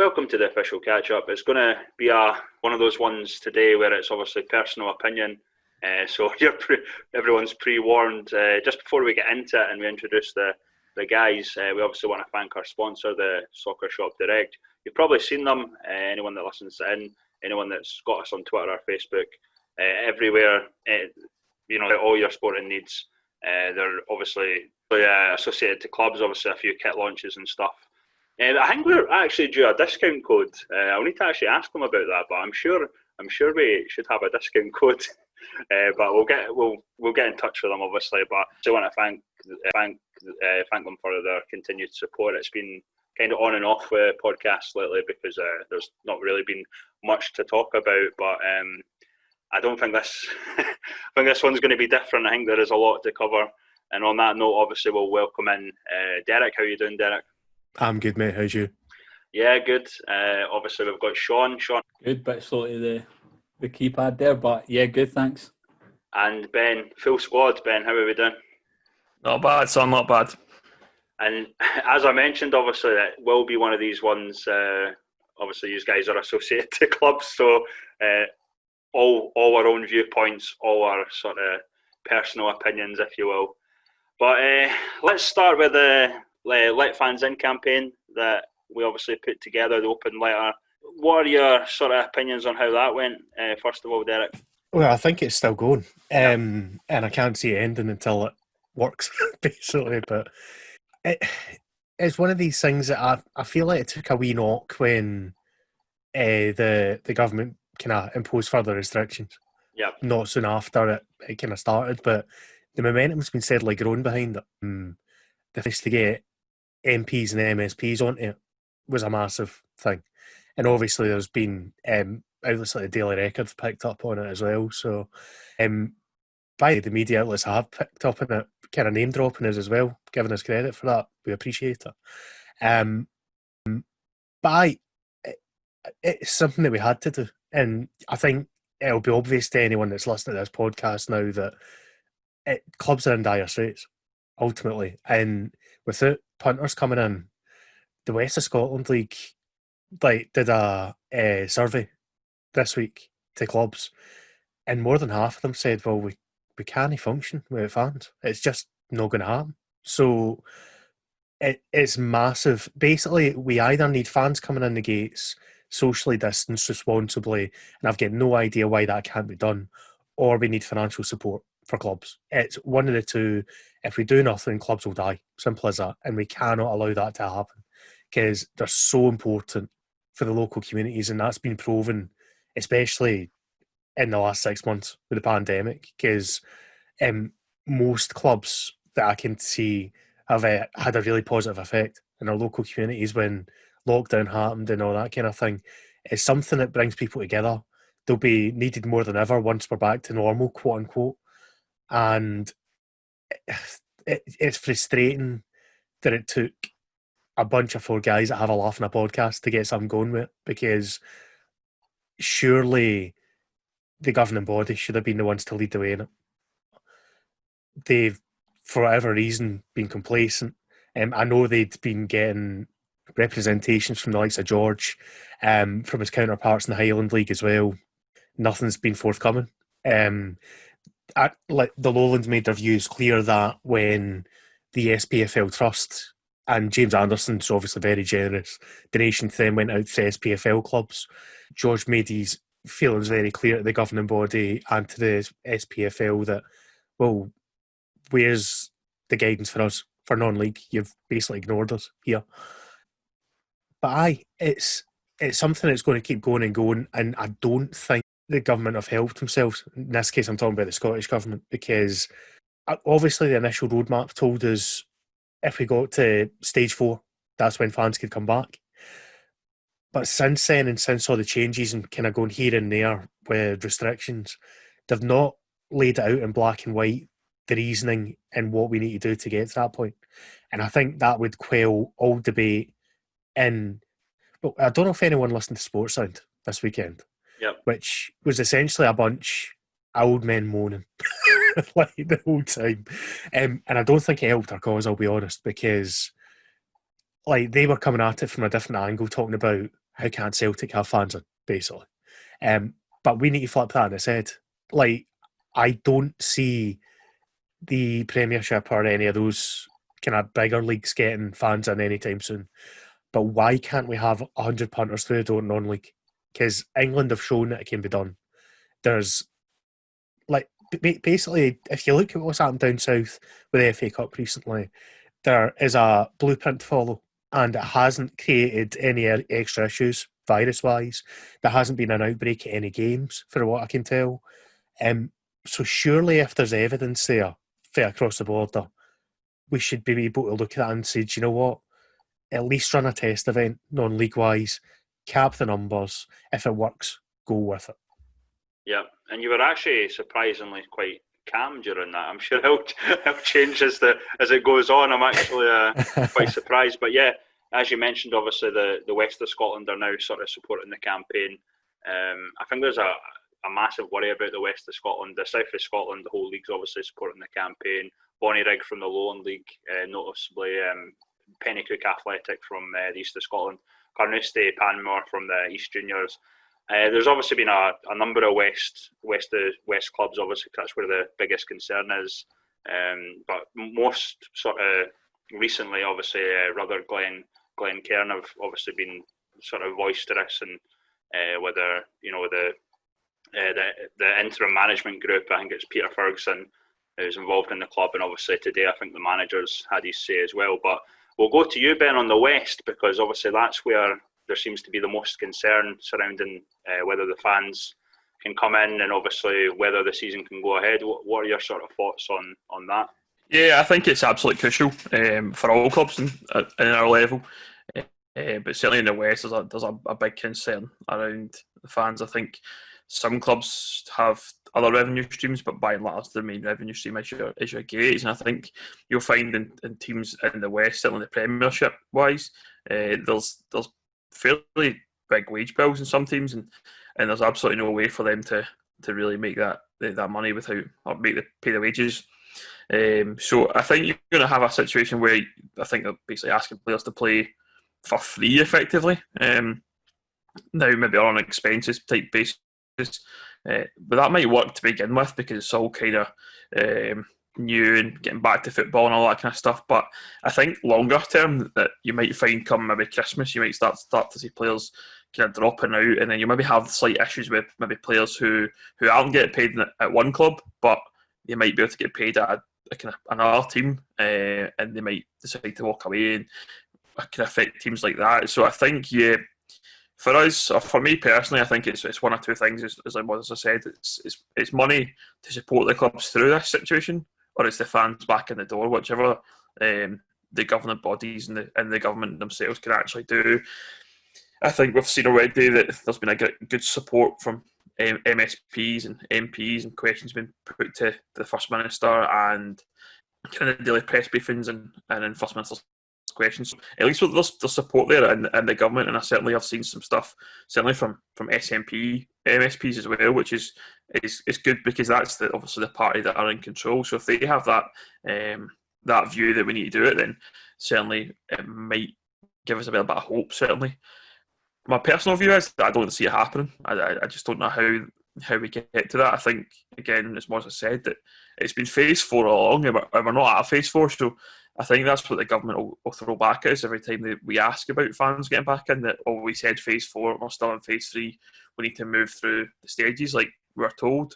welcome to the official catch-up. It's going to be one of those ones today where it's obviously personal opinion, so everyone's pre-warned. Just before we get into it and we introduce the guys, we obviously want to thank our sponsor, the Soccer Shop Direct. You've probably seen them, anyone that listens in, anyone that's got us on Twitter or Facebook, everywhere, all your sporting needs. They're obviously associated to clubs, obviously a few kit launches and stuff. I think we're actually due a discount code. I'll need to actually ask them about that, but I'm sure we should have a discount code. But we'll get in touch with them, obviously. But I want to thank them for their continued support. It's been kind of on and off with podcasts lately because there's not really been much to talk about. But I don't think this one's going to be different. I think there is a lot to cover. And on that note, obviously, we'll welcome in Derek. How are you doing, Derek? I'm good, mate. How's you? Yeah, good. Obviously, we've got Sean. Good, bit slow to the keypad there, but yeah, good, thanks. And Ben, full squad. Ben, how are we doing? Not bad, son, not bad. And as I mentioned, obviously, it will be one of these ones. Obviously, you guys are associated to clubs, so all our own viewpoints, all our sort of personal opinions, if you will. But let's start with the Let Fans In campaign that we obviously put together, the open letter. What are your sort of opinions on how that went? First of all, Derek. Well, I think it's still going, and I can't see it ending until it works, basically. But it's one of these things that I feel like it took a wee knock when the government kind of imposed further restrictions. Yeah. Not soon after it kind of started, but the momentum's been steadily growing behind it. The first to get MPs and MSPs onto it was a massive thing. And obviously there's been outlets like the Daily Record picked up on it as well. So by the media outlets have picked up on it, kind of name dropping us as well, giving us credit for that. We appreciate it. But it's something that we had to do. And I think it'll be obvious to anyone that's listening to this podcast now that clubs are in dire straits, ultimately. And without punters coming in, the West of Scotland League did a survey this week to clubs, and more than half of them said, well, we can't function without fans. It's just not going to happen. So it's massive. Basically, we either need fans coming in the gates, socially distanced responsibly, and I've got no idea why that can't be done, or we need financial support for clubs. It's one of the two. If we do nothing, clubs will die. Simple as that. And we cannot allow that to happen because they're so important for the local communities, and that's been proven, especially in the last 6 months with the pandemic, because most clubs that I can see have had a really positive effect in our local communities when lockdown happened and all that kind of thing. It's something that brings people together. They'll be needed more than ever once we're back to normal, quote unquote. And it's frustrating that it took a bunch of four guys that have a laugh on a podcast to get something going with it, because surely the governing body should have been the ones to lead the way in it. They've, for whatever reason, been complacent. I know they'd been getting representations from the likes of George, from his counterparts in the Highland League as well. Nothing's been forthcoming. The Lowlands made their views clear that when the SPFL Trust, and James Anderson's obviously very generous, donation to them went out to SPFL clubs, George made his feelings very clear to the governing body and to the SPFL that, well, where's the guidance for us for non-league? You've basically ignored us here. But it's something that's going to keep going and going, and I don't think the government have helped themselves. In this case, I'm talking about the Scottish government, because obviously the initial roadmap told us if we got to stage 4, that's when fans could come back. But since then, and since all the changes and kind of going here and there with restrictions, they've not laid it out in black and white, the reasoning and what we need to do to get to that point. And I think that would quell all debate in... Well, I don't know if anyone listened to Sportsound this weekend, yep, which was essentially a bunch of old men moaning like the whole time. And I don't think it helped our cause, I'll be honest, because like they were coming at it from a different angle, talking about how can't Celtic have fans on, basically? But we need to flip that on its head. Like, I don't see the Premiership or any of those kind of bigger leagues getting fans in anytime soon. But why can't we have 100 punters through the door in non-league? Because England have shown that it can be done. There's, like, basically, if you look at what's happened down south with the FA Cup recently, there is a blueprint to follow, and it hasn't created any extra issues virus-wise. There hasn't been an outbreak at any games, for what I can tell. So surely if there's evidence there across the border, we should be able to look at that and say, do you know what? At least run a test event, non-league wise, cap the numbers. If it works, go with it. Yeah, and you were actually surprisingly quite calm during that. I'm sure it'll change as it goes on. I'm actually quite surprised. But yeah, as you mentioned, obviously the west of Scotland are now sort of supporting the campaign. I think there's a massive worry about the west of Scotland. The south of Scotland, the whole league's obviously supporting the campaign. Bonnyrigg from the Lowland League, noticeably. Pennycook Athletic from the east of Scotland. Carnoustie, Panmure from the East Juniors. There's obviously been a number of west clubs, obviously, because that's where the biggest concern is. But most sort of recently, obviously, Rutherglen, Glencairn have obviously been sort of boisterous, and whether the interim management group, I think it's Peter Ferguson, who's involved in the club, and obviously today I think the manager's had his say as well. But we'll go to you, Ben, on the west, because obviously that's where there seems to be the most concern surrounding whether the fans can come in, and obviously whether the season can go ahead. What are your sort of thoughts on that? Yeah, I think it's absolutely crucial for all clubs in our level. But certainly in the West, there's a big concern around the fans. I think some clubs have other revenue streams, but by and large, the main revenue stream is your gates. And I think you'll find in teams in the West, certainly the Premiership wise, there's fairly big wage bills in some teams, and there's absolutely no way for them to really make that money without or pay the wages. So I think you're going to have a situation where I think they're basically asking players to play for free, effectively. Now maybe on an expenses type basis, but that might work to begin with because it's all kind of new and getting back to football and all that kind of stuff. But I think longer term that you might find come maybe Christmas, you might start to see players kind of dropping out, and then you maybe have slight issues with maybe players who aren't getting paid at one club, but they might be able to get paid at a kind of another team, and they might decide to walk away, and it can affect teams like that. So I think, yeah, for us, or for me personally, I think it's one or two things. As I said, it's money to support the clubs through this situation, or it's the fans back in the door, whichever the governing bodies and the government themselves can actually do. I think we've seen already that there's been a good support from MSPs and MPs, and questions being put to the First Minister and kind of daily press briefings and in First Minister's questions. At least there's support there in the government, and I certainly have seen some stuff, certainly from SNP MSPs as well, which is good because that's obviously the party that are in control. So if they have that view that we need to do it, then certainly it might give us a bit of hope, certainly. My personal view is that I don't see it happening. I just don't know how we get to that. I think, again, as much as I said, that it's been phase 4 all along, and we're not at phase 4, so I think that's what the government will throw back at us every time we ask about fans getting back in, that, we said phase 4, we're still in phase 3, we need to move through the stages like we're told.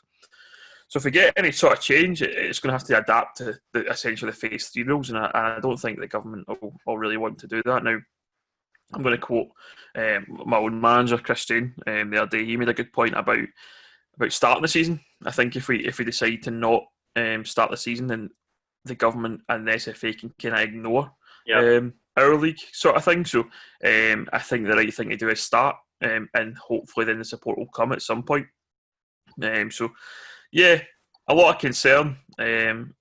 So if we get any sort of change, it's going to have to adapt to essentially the phase 3 rules, and I don't think the government will really want to do that. Now, I'm going to quote my own manager, Christian, the other day. He made a good point about starting the season. I think if we decide to not start the season, then the government and the SFA can kind of ignore our league sort of thing. So I think the right thing to do is start, and hopefully then the support will come at some point. So yeah, a lot of concern.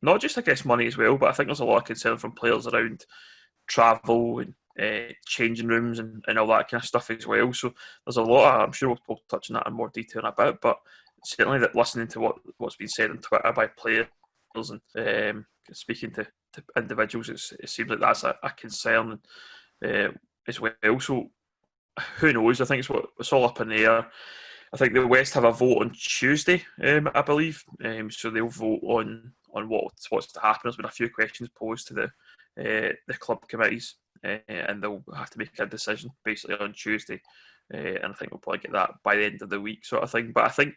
Not just, I guess, money as well, but I think there's a lot of concern from players around travel and changing rooms and all that kind of stuff as well. So there's a lot. I'm sure we'll touch on that in more detail in a bit, but certainly that listening to what's been said on Twitter by players and speaking to individuals, it seems like that's a concern as well. So who knows? I think it's all up in the air. I think the West have a vote on Tuesday, I believe. So they'll vote on what's to happen. There's been a few questions posed to the club committees, and they'll have to make a decision basically on Tuesday. And I think we'll probably get that by the end of the week, sort of thing. But I think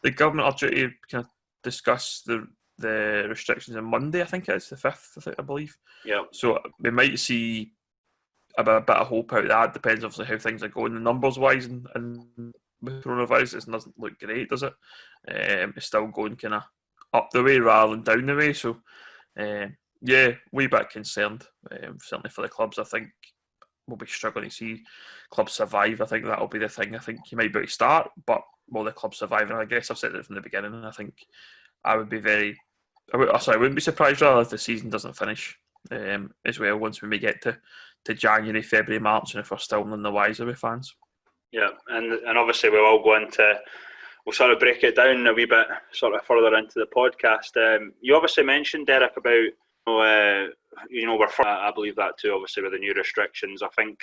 the government are due to kind of discuss the restrictions on Monday. I think it's the 5th, I believe. Yeah. So we might see a bit of hope out of that. Depends obviously how things are going, the numbers wise, and with coronavirus, it doesn't look great, does it? It's still going kind of up the way rather than down the way. So, yeah, wee bit concerned. Certainly for the clubs, I think we'll be struggling to see clubs survive. I think that'll be the thing. I think you might be able to start, but will the club survive? And I guess I've said it from the beginning. And I think I would be I wouldn't be surprised rather if the season doesn't finish as well once we may get to January, February, March, and if we're still none the wiser with fans. Yeah, and obviously we'll sort of break it down a wee bit sort of further into the podcast. You obviously mentioned, Derek, about I believe that too, obviously with the new restrictions. I think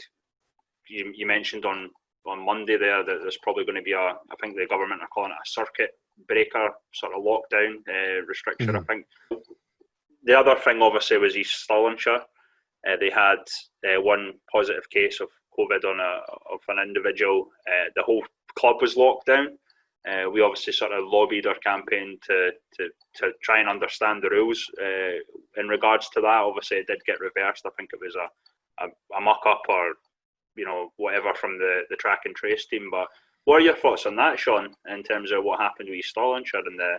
you mentioned on Monday there that there's probably going to be I think the government are calling it a circuit breaker sort of lockdown restriction. Mm-hmm. I think the other thing obviously was East Stirlingshire. They had one positive case of COVID of an individual. The whole club was locked down. We obviously sort of lobbied our campaign to try and understand the rules in regards to that. Obviously, it did get reversed. I think it was a muck-up or whatever from the track and trace team. But what are your thoughts on that, Sean, in terms of what happened with East Stirlingshire and the?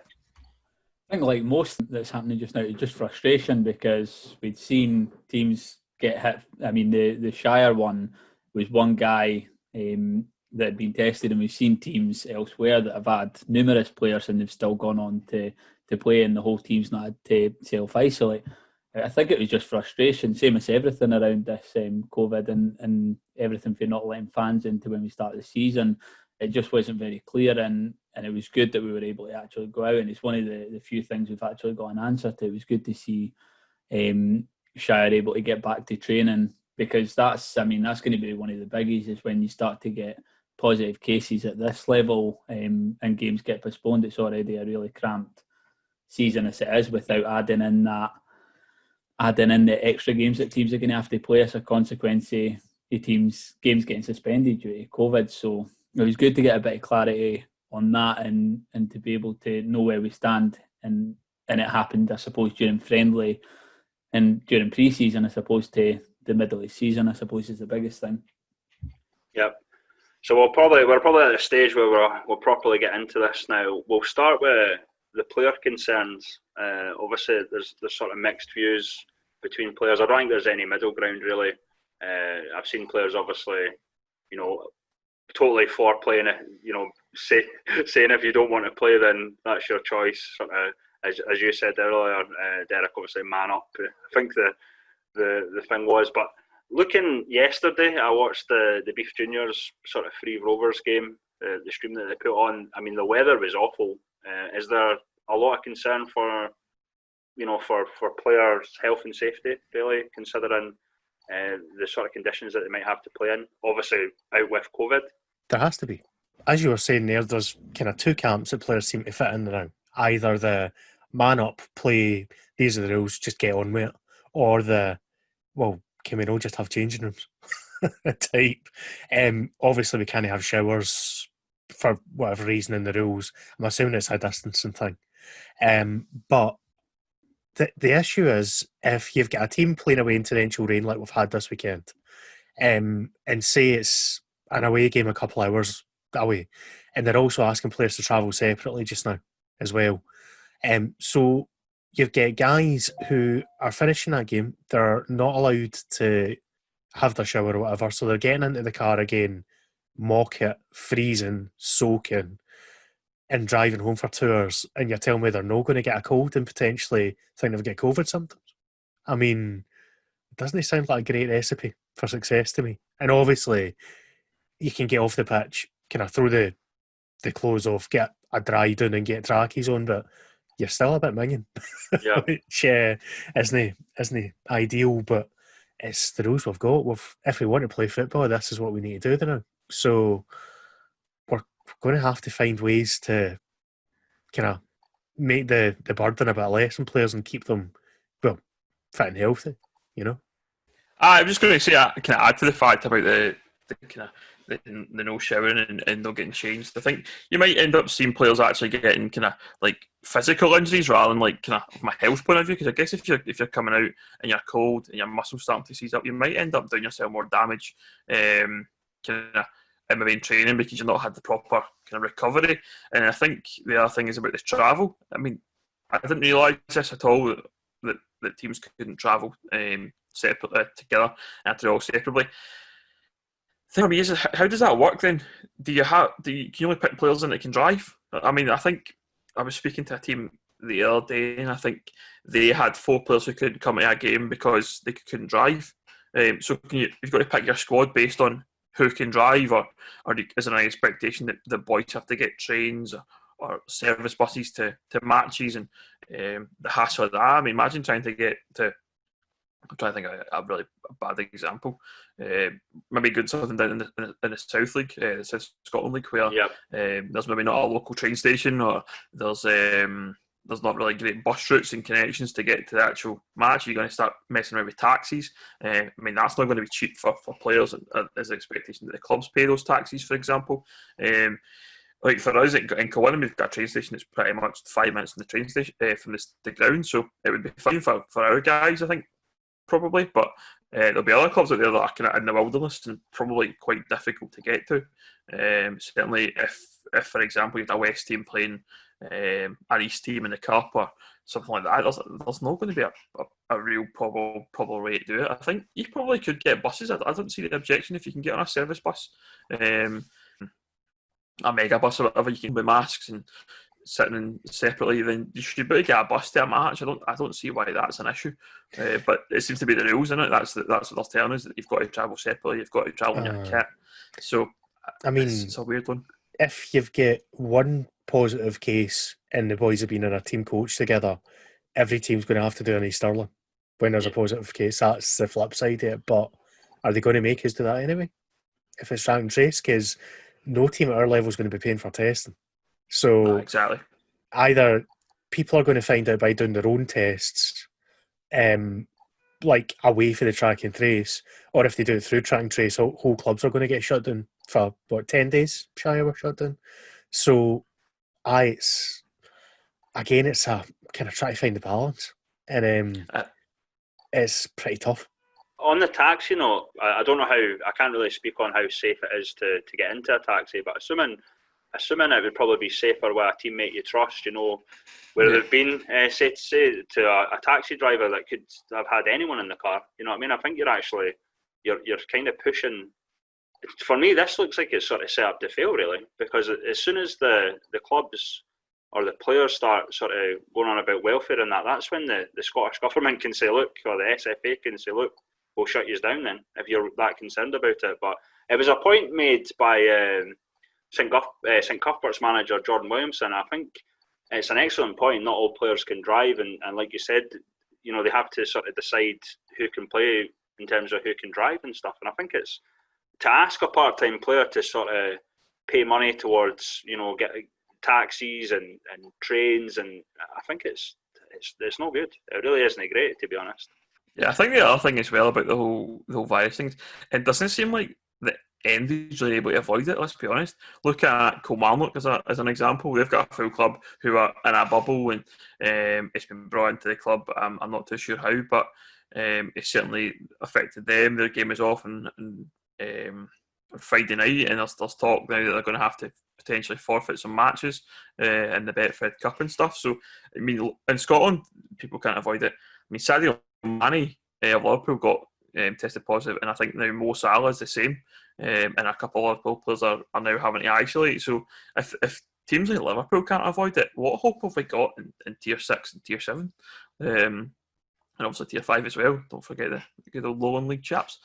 I think like most that's happening just now, it's just frustration because we'd seen teams get hit. I mean, the Shire one was one guy that had been tested, and we've seen teams elsewhere that have had numerous players and they've still gone on to play, and the whole team's not had to self-isolate. I think it was just frustration, same as everything around this COVID and everything for not letting fans into when we started the season. It just wasn't very clear, and it was good that we were able to actually go out, and it's one of the few things we've actually got an answer to. It was good to see Shire able to get back to training, because that's going to be one of the biggies, is when you start to get positive cases at this level and games get postponed. It's already a really cramped season as it is, without adding in the extra games that teams are going to have to play as a consequence of the games getting suspended due to COVID. So it was good to get a bit of clarity on that and to be able to know where we stand. And it happened, I suppose, during friendly and during pre-season, as opposed to the middle of the season, I suppose, is the biggest thing. Yep. So we're probably at a stage where we'll properly get into this now. We'll start with the player concerns. Obviously, there's sort of mixed views between players. I don't think there's any middle ground really. I've seen players obviously, totally for playing it. Saying if you don't want to play, then that's your choice. Sort of, as you said earlier, Derek, obviously man up. I think the thing was, but looking yesterday, I watched the Beef Juniors sort of Free Rovers game, the stream that they put on. I mean, the weather was awful. Is there a lot of concern for players' health and safety, really, considering the sort of conditions that they might have to play in? Obviously, out with COVID. There has to be. As you were saying there's kind of two camps that players seem to fit in now. Either the man up, play, these are the rules, just get on with it, or can we not just have changing rooms type. Obviously, we can't have showers for whatever reason in the rules. I'm assuming it's a distancing thing. But the issue is, if you've got a team playing away in torrential rain like we've had this weekend, and say it's an away game a couple hours away, and they're also asking players to travel separately just now as well. So you've got guys who are finishing that game, they're not allowed to have their shower or whatever, so they're getting into the car again, mock it, freezing, soaking, and driving home for 2 hours, and you're telling me they're not going to get a cold and potentially think they've got COVID symptoms? I mean, doesn't it sound like a great recipe for success to me? And obviously, you can get off the pitch, kind of throw the clothes off, get a dry down and get trackies on, but you're still a bit minging, Yeah. which isn't ideal. But it's the rules we've got. If we want to play football, this is what we need to do now. So we're going to have to find ways to kind of make the burden a bit less on players and keep them, well, fit and healthy, you know? I'm just going to say, can I add to the fact about the kind of the no showering and not getting changed? I think you might end up seeing players actually getting kind of like physical injuries rather than like kind of from a health point of view. Because I guess if you're coming out and you're cold and your muscles starting to seize up, you might end up doing yourself more damage, kind of maybe in training because you've not had the proper kind of recovery. And I think the other thing is about the travel. I mean, I didn't realise this at all that teams couldn't travel separately together and had to all separately. The thing for me is, how does that work then? Can you only pick players in that can drive? I mean, I think I was speaking to a team the other day, and I think they had 4 players who couldn't come to a game because they couldn't drive. So you've got to pick your squad based on who can drive, or is there an expectation that the boys have to get trains or service buses to matches and the hassle of that? I mean, imagine trying to get to. I'm trying to think of a really bad example. Maybe good something down in the South League, the South Scotland League, where there's maybe not a local train station, or there's not really great bus routes and connections to get to the actual match. You're going to start messing around with taxis. I mean, that's not going to be cheap for players. There's an expectation that the clubs pay those taxis, for example. Like for us in Kilwinning, we've got a train station that's pretty much 5 minutes from the train station from the ground, so it would be fine for our guys, I think. Probably, but there'll be other clubs out there that are kind of in the wilderness and probably quite difficult to get to. Certainly, if for example you had a West team playing an East team in the Cup or something like that, there's not going to be a real proper way to do it. I think you probably could get buses. I don't see the objection if you can get on a service bus, a mega bus or whatever. You can with masks and sitting in separately, then you should be able to get a bus to a match. I don't see why that's an issue, but it seems to be the rules in it. That's what they're telling us, that you've got to travel separately, you've got to travel in your kit. So I mean, it's a weird one. If you've got one positive case and the boys have been in a team coach together, every team's going to have to do an East Stirling when there's a positive case. That's the flip side of it. But are they going to make us do that anyway? If it's track and trace, because no team at our level is going to be paying for testing. So exactly, either people are going to find out by doing their own tests, like away for the track and trace, or if they do it through track and trace, whole clubs are going to get shut down for 10 days. Shire were shut down. So it's a kind of try to find the balance, and it's pretty tough. On the taxi note, I don't know I can't really speak on how safe it is to get into a taxi, but assuming it would probably be safer with a teammate you trust, where there've been, say to a taxi driver that could have had anyone in the car, you know what I mean? I think you're kind of pushing. For me, this looks like it's sort of set up to fail, really, because as soon as the clubs or the players start sort of going on about welfare and that's when the Scottish Government can say, look, or the SFA can say, look, we'll shut you down then, if you're that concerned about it. But it was a point made by St Cuthbert's manager Jordan Williamson. I think it's an excellent point. Not all players can drive, and like you said, they have to sort of decide who can play in terms of who can drive and stuff. And I think it's to ask a part-time player to sort of pay money towards get taxis and trains, and I think it's no good. It really isn't great, to be honest. Yeah, I think the other thing as well about the whole virus things, it doesn't seem like the Envy's really able to avoid it, let's be honest. Look at Kilmarnock as an example. They've got a full club who are in a bubble, and it's been brought into the club. I'm not too sure how, but it certainly affected them. Their game is off on Friday night, and there's talk now that they're going to have to potentially forfeit some matches in the Betfred Cup and stuff. So, I mean, in Scotland, people can't avoid it. I mean, Sadio Mane of Liverpool got tested positive, and I think now Mo Salah is the same, and a couple of Liverpool players are now having to isolate. So if teams like Liverpool can't avoid it, what hope have we got in Tier 6 and Tier 7? And obviously Tier 5 as well. Don't forget the good old Lowland League chaps.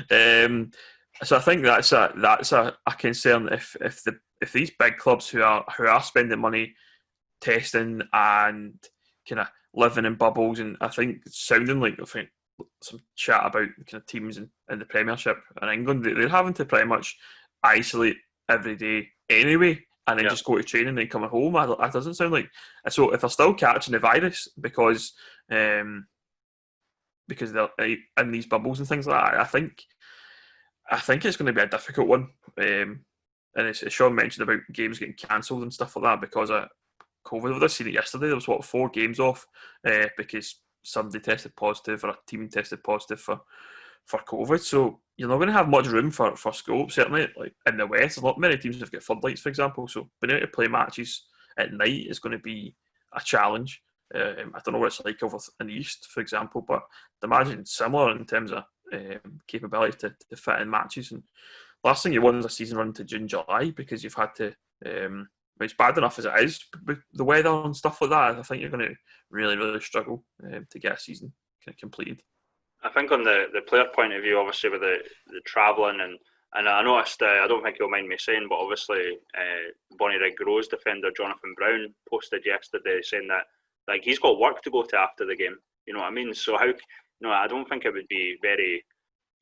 So I think that's a concern if these big clubs who are spending money testing and kind of living in bubbles, and I think it's sounding like some chat about kind of teams in the Premiership in England. They're having to pretty much isolate every day anyway, and then just go to training and then coming home. That doesn't sound like. So if they're still catching the virus because they're in these bubbles and things like that, I think it's going to be a difficult one. And as Sean mentioned about games getting cancelled and stuff like that because of COVID. We've just seen it yesterday. There was 4 games off because somebody tested positive or a team tested positive for COVID. So you're not going to have much room for scope. Certainly, like in the West, a lot many teams have got floodlights, for example. So being able to play matches at night is going to be a challenge. I don't know what it's like over in the East, for example, but I imagine similar in terms of capability to fit in matches. And last thing you want is a season run to June, July because you've had to. It's bad enough as it is with the weather and stuff like that. I think you're going to really, really struggle to get a season kind of completed. I think on the player point of view, obviously with the travelling and I noticed, I don't think you'll mind me saying, but obviously Bonnie Rig Rose defender Jonathan Brown posted yesterday saying that like he's got work to go to after the game. You know what I mean? So I don't think it would be very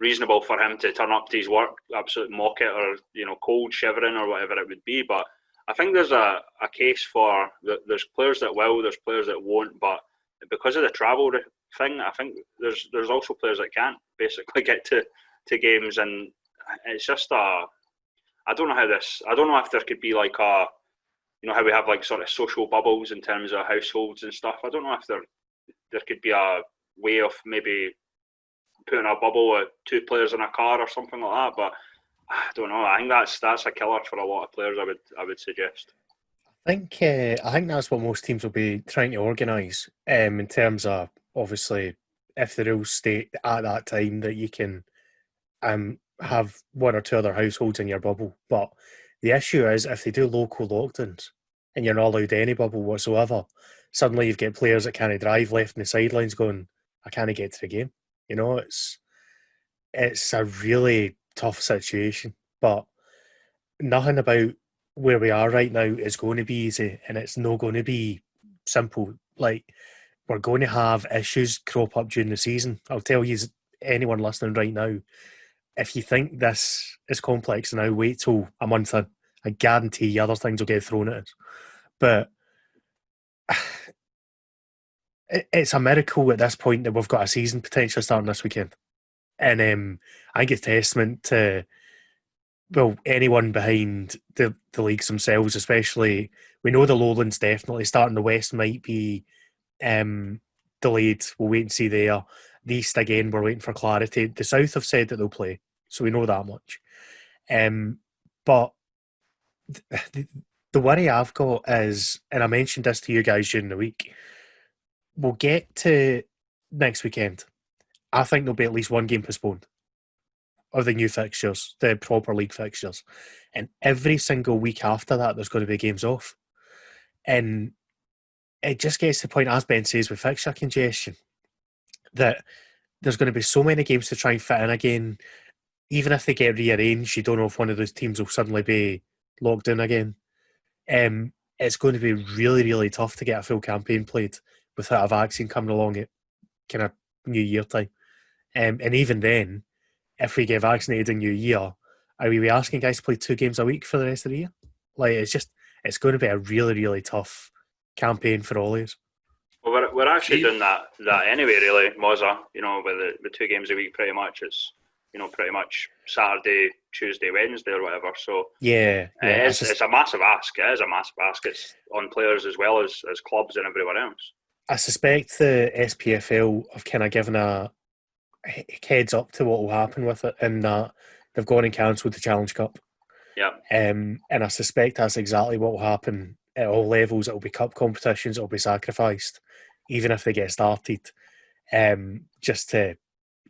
reasonable for him to turn up to his work, absolutely mock it, or cold, shivering, or whatever it would be. But I think there's a case for there's players that will, there's players that won't, but because of the travel thing, I think there's also players that can't basically get to games, and it's just I don't know if there could be like how we have like sort of social bubbles in terms of households and stuff. I don't know if there could be a way of maybe putting a bubble with 2 players in a car or something like that, but I don't know. I think that's a killer for a lot of players. I would suggest. I think that's what most teams will be trying to organise. In terms of obviously, if the rules state at that time that you can have 1 or 2 other households in your bubble, but the issue is if they do local lockdowns and you're not allowed any bubble whatsoever, suddenly you've got players that can't drive left in the sidelines going, I can't get to the game. It's a really tough situation, but nothing about where we are right now is going to be easy, and it's not going to be simple. Like, we're going to have issues crop up during the season. I'll tell you, anyone listening right now, if you think this is complex now, wait till a month in. I guarantee you other things will get thrown at us. But it's a miracle at this point that we've got a season potentially starting this weekend. And I think it's testament to, anyone behind the leagues themselves, especially. We know the Lowlands definitely starting. The West might be delayed. We'll wait and see there. The East, again, we're waiting for clarity. The South have said that they'll play, so we know that much. But the worry I've got is, and I mentioned this to you guys during the week, we'll get to next weekend. I think there'll be at least 1 game postponed of the new fixtures, the proper league fixtures. And every single week after that, there's going to be games off. And it just gets to the point, as Ben says, with fixture congestion, that there's going to be so many games to try and fit in again. Even if they get rearranged, you don't know if one of those teams will suddenly be locked in again. It's going to be really, really tough to get a full campaign played without a vaccine coming along at kind of New Year time. And even then, if we get vaccinated in New Year, are we asking guys to play 2 games a week for the rest of the year? Like, it's going to be a really, really tough campaign for all of us. Well, we're actually doing that anyway, really, Mozza. With the 2 games a week, pretty much. It's pretty much Saturday, Tuesday, Wednesday, or whatever. So yeah, it's a massive ask. It is a massive ask. It's on players as well as clubs and everyone else. I suspect the SPFL have kind of given a heads up to what will happen with it, in that they've gone and cancelled the Challenge Cup. Yeah. And I suspect that's exactly what will happen at all levels. It'll be cup competitions, it'll be sacrificed, even if they get started, just to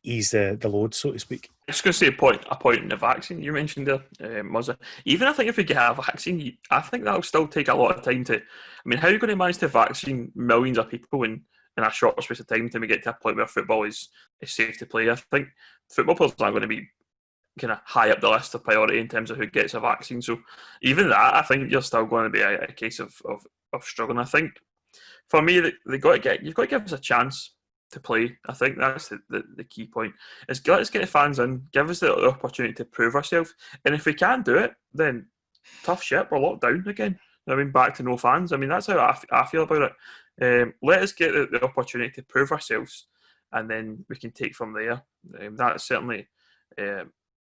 ease the load, so to speak. I was going to say a point in the vaccine you mentioned there, Muzza. Even I think if we get a vaccine, I think that'll still take a lot of time to. I mean, how are you going to manage to vaccine millions of people in a short space of time till we get to a point where football is safe to play? I think football players aren't going to be kind of high up the list of priority in terms of who gets a vaccine. So even that, I think you're still going to be a case of struggling. I think for me, you've got to give us a chance. to play. I think that's the key point. Let's get the fans in, give us the opportunity to prove ourselves, and if we can't do it, then tough shit, we're locked down again. I mean, back to no fans. I mean, that's how I feel about it. Let us get the opportunity to prove ourselves, and then we can take from there. That's certainly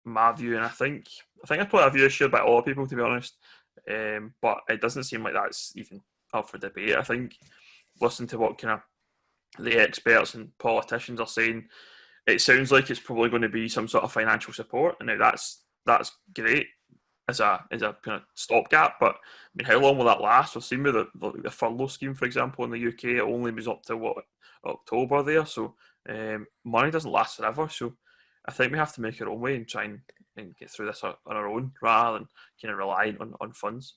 my view, and I think it's probably a view shared by a lot of people, to be honest. But it doesn't seem like that's even up for debate. I think listen to what kind of the experts and politicians are saying. It sounds like it's probably going to be some sort of financial support, and now that's great as a kind of stopgap. But I mean, how long will that last? We've seen with the furlough scheme, for example, in the UK, it only was up to October there. So money doesn't last forever. So I think we have to make our own way and try and get through this on our own rather than kind of relying on funds.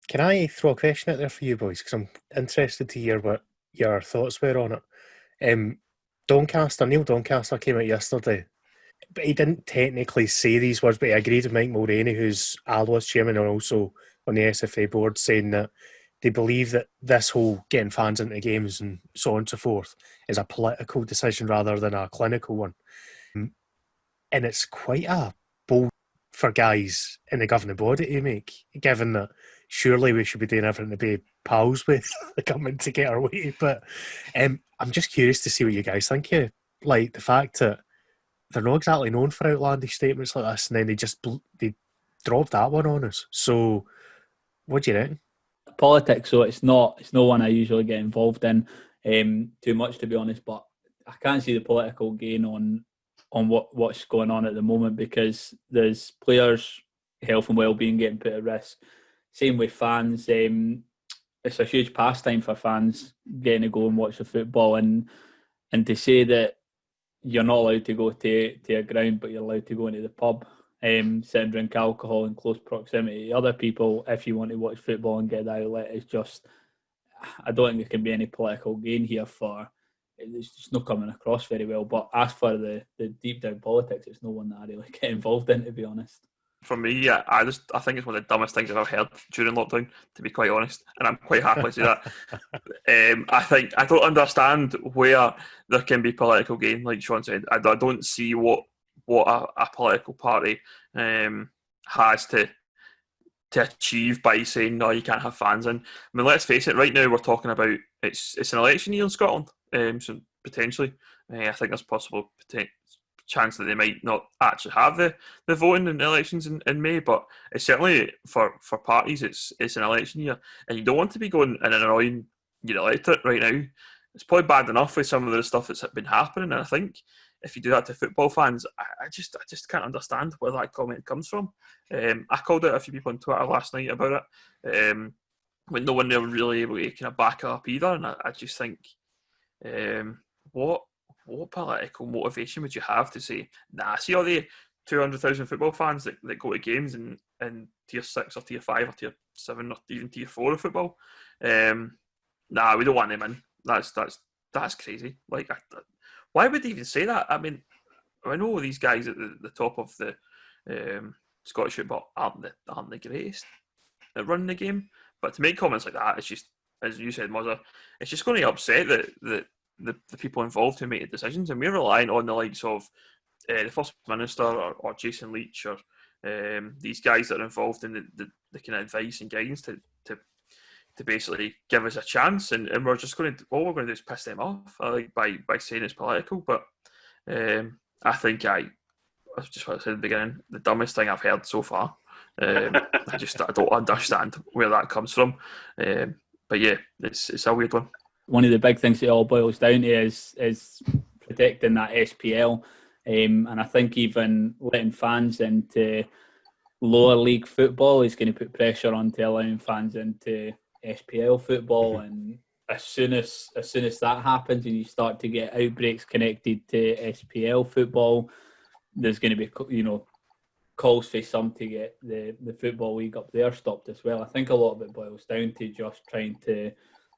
Can I throw a question out there for you boys? Because I'm interested to hear what your thoughts were on it. Neil Doncaster came out yesterday, but he didn't technically say these words, but he agreed with Mike Mulroney, who's Alloa's chairman and also on the SFA board, saying that they believe that this whole getting fans into games and so on and so forth is a political decision rather than a clinical one. And it's quite a bold for guys in the governing body to make, given that surely we should be doing everything to be pals with the government to get our way. But I'm just curious to see what you guys think of, like, the fact that they're not exactly known for outlandish statements like this, and then they dropped that one on us. So what do you reckon? Politics, so it's no one I usually get involved in too much, to be honest, but I can't see the political gain on what's going on at the moment, because there's players' health and well-being getting put at risk. Same with fans. It's a huge pastime for fans getting to go and watch the football, and to say that you're not allowed to go to a ground, but you're allowed to go into the pub, sit and drink alcohol in close proximity to other people if you want to watch football and get that outlet, is just, I don't think there can be any political gain here for. It's just not coming across very well. But as for the deep down politics, it's no one that I really get involved in, to be honest. For me, yeah, I think it's one of the dumbest things I've ever heard during lockdown, to be quite honest, and I'm quite happy to say that. I don't understand where there can be political gain, like Sean said. I don't see what a political party has to achieve by saying no, you can't have fans in. I mean, let's face it. Right now, we're talking about it's an election year in Scotland, so potentially, I think there's possible chance that they might not actually have the voting in elections in May, but it's certainly for parties it's an election year, and you don't want to be going in and annoying your electorate right now. It's probably bad enough with some of the stuff that's been happening, and I think if you do that to football fans, I just can't understand where that comment comes from. I called out a few people on Twitter last night about it, when no one was really able to kind of back it up either, and I just think what political motivation would you have to say, nah, see all the 200,000 football fans that go to games in tier 6 or tier 5 or tier 7 or even tier 4 of football? Nah, we don't want them in. That's crazy. Like, why would they even say that? I mean, I know these guys at the top of the Scottish football aren't the greatest at running the game, but to make comments like that, it's just, as you said, Muzza, it's just going to upset the people involved who make the decisions, and we're relying on the likes of the First Minister or Jason Leach or these guys that are involved in the kind of advice and guidance to basically give us a chance, and we're just going to, all we're going to do is piss them off, like by saying it's political. But I think that's just what I said at the beginning, the dumbest thing I've heard so far. I don't understand where that comes from. But yeah, it's a weird one. One of the big things it all boils down to is protecting that SPL, and I think even letting fans into lower league football is going to put pressure onto allowing fans into SPL football, and as soon as that happens and you start to get outbreaks connected to SPL football, there's going to be calls for some to get the football league up there stopped as well. I think a lot of it boils down to just trying to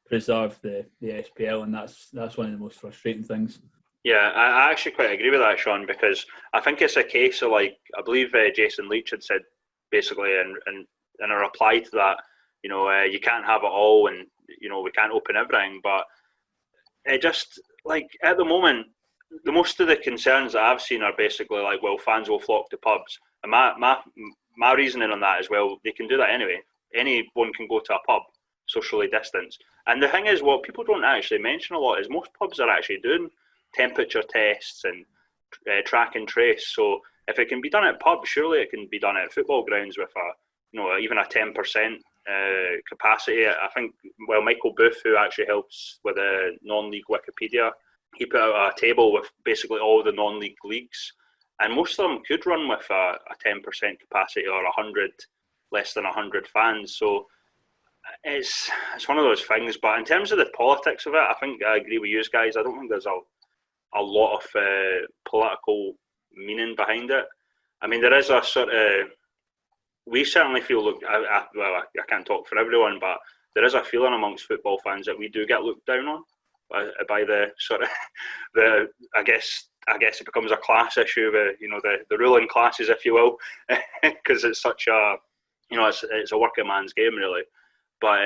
preserve the SPL, and that's one of the most frustrating things. Yeah, I actually quite agree with that, Sean, because I think it's a case of, like, I believe Jason Leach had said basically in a reply to that, you can't have it all, and we can't open everything, but it just, like at the moment, the most of the concerns that I've seen are basically like, well, fans will flock to pubs, and my reasoning on that is, well, they can do that anyway. Anyone can go to a pub, socially distanced. And the thing is, what people don't actually mention a lot is most pubs are actually doing temperature tests and track and trace. So if it can be done at pubs, surely it can be done at football grounds with even a 10% capacity. I think, well, Michael Booth, who actually helps with a non-league Wikipedia, he put out a table with basically all the non-league leagues, and most of them could run with a 10% capacity or 100, less than 100 fans. So it's one of those things. But in terms of the politics of it, I think I agree with you guys. I don't think there's a lot of political meaning behind it. I mean, there is a sort of, we certainly feel, look, I can't talk for everyone, but there is a feeling amongst football fans that we do get looked down on by the sort of I guess it becomes a class issue, the ruling classes, if you will, because it's such a, it's a working man's game really. But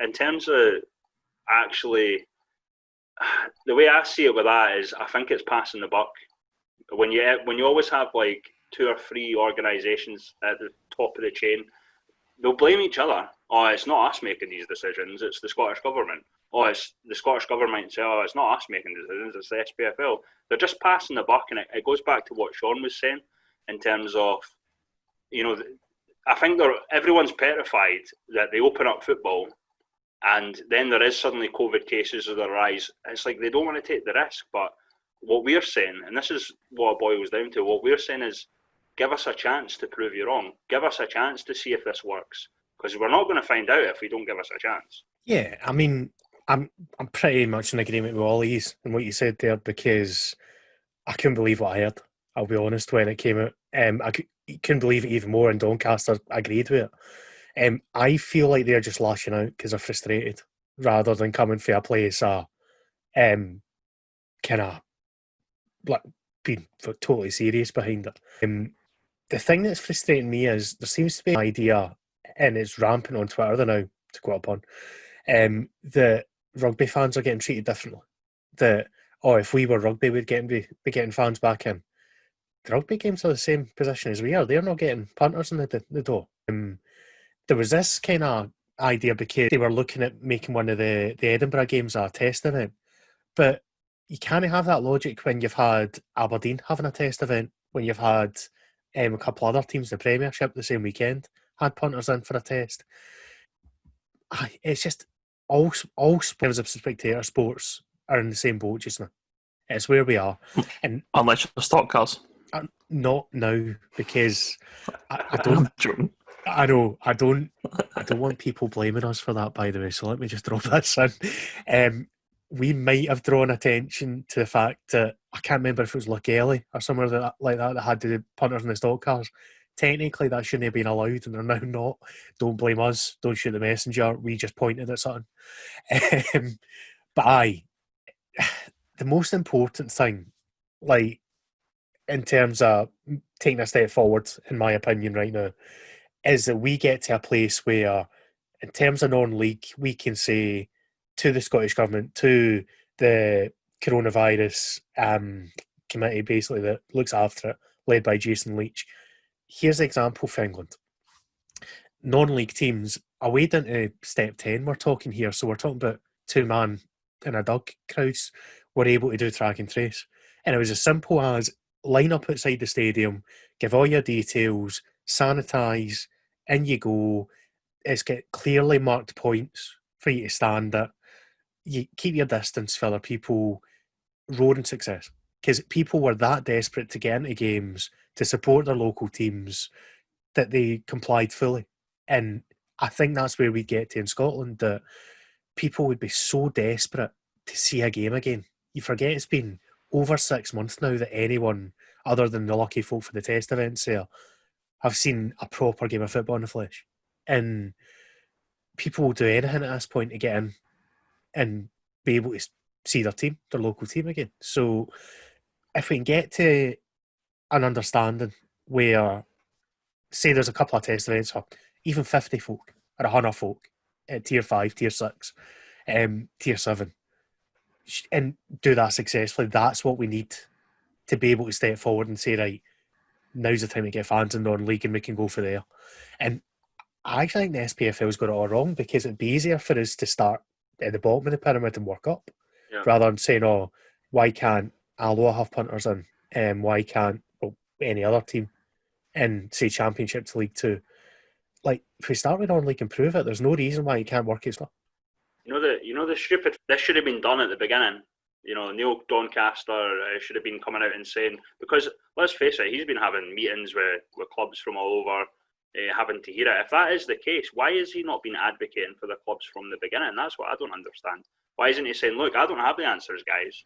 in terms of actually, the way I see it with that is, I think it's passing the buck. When you always have like 2 or 3 organisations at the top of the chain, they'll blame each other. Oh, it's not us making these decisions, it's the Scottish Government. Oh, it's the Scottish Government say, oh, it's not us making decisions, it's the SPFL. They're just passing the buck, and it goes back to what Sean was saying in terms of, I think everyone's petrified that they open up football and then there is suddenly COVID cases that arise. It's like they don't want to take the risk. But what we're saying, and this is what it boils down to, what we're saying is, give us a chance to prove you wrong. Give us a chance to see if this works. Because we're not going to find out if we don't give us a chance. Yeah, I mean, I'm pretty much in agreement with Ollie's and what you said there, because I couldn't believe what I heard. I'll be honest, when it came out. I couldn't believe it even more, and Doncaster agreed with it. I feel like they're just lashing out because they're frustrated, rather than coming for a place kind of like being totally serious behind it. The thing that's frustrating me is there seems to be an idea, and it's rampant on Twitter now, to go upon, that rugby fans are getting treated differently. That, if we were rugby, we'd be getting fans back in. The rugby games are the same position as we are. They're not getting punters in the door. There was this kind of idea because they were looking at making one of the Edinburgh games a test event. But you can't have that logic when you've had Aberdeen having a test event, when you've had a couple other teams in the Premiership the same weekend had punters in for a test. It's just all terms of spectator sports are in the same boat just now. It's where we are. And unless you're stock cars. Not now, because I don't. I know I don't want people blaming us for that, by the way. So let me just drop this in. We might have drawn attention to the fact that, I can't remember if it was Lukelly or somewhere like that had the punters in the stock cars. Technically, that shouldn't have been allowed, and they're now not. Don't blame us. Don't shoot the messenger. We just pointed at something. But the most important thing, like, in terms of taking a step forward, in my opinion, right now, is that we get to a place where, in terms of non-league, we can say to the Scottish Government, to the coronavirus committee, basically, that looks after it, led by Jason Leach, here's an example for England. Non-league teams, away down to step 10, we're talking here, so we're talking about 2-man in a dug crowds, were able to do track and trace. And it was as simple as line up outside the stadium, give all your details, sanitise, in you go. It's got clearly marked points for you to stand at. You keep your distance for other people. Roaring success. Because people were that desperate to get into games, to support their local teams, that they complied fully. And I think that's where we get to in Scotland, that people would be so desperate to see a game again. You forget it's been over 6 months now that anyone, other than the lucky folk for the test events there, have seen a proper game of football in the flesh. And people will do anything at this point to get in and be able to see their team, their local team again. So if we can get to an understanding where, say there's a couple of test events, or even 50 folk or 100 folk at Tier 5, Tier 6, Tier 7, and do that successfully. That's what we need to be able to step forward and say, right, now's the time to get fans in non-league and we can go for there. And I actually think the SPFL's got it all wrong, because it'd be easier for us to start at the bottom of the pyramid and work up, rather than saying, oh, why can't Alloa have punters in? Why can't any other team in, say, Championship to League 2? Like, if we start with non-league and prove it, there's no reason why you can't work its way. The stupid. This should have been done at the beginning. Neil Doncaster should have been coming out and saying, because let's face it, he's been having meetings with clubs from all over, having to hear it. If that is the case, why has he not been advocating for the clubs from the beginning? That's what I don't understand. Why isn't he saying, look, I don't have the answers, guys,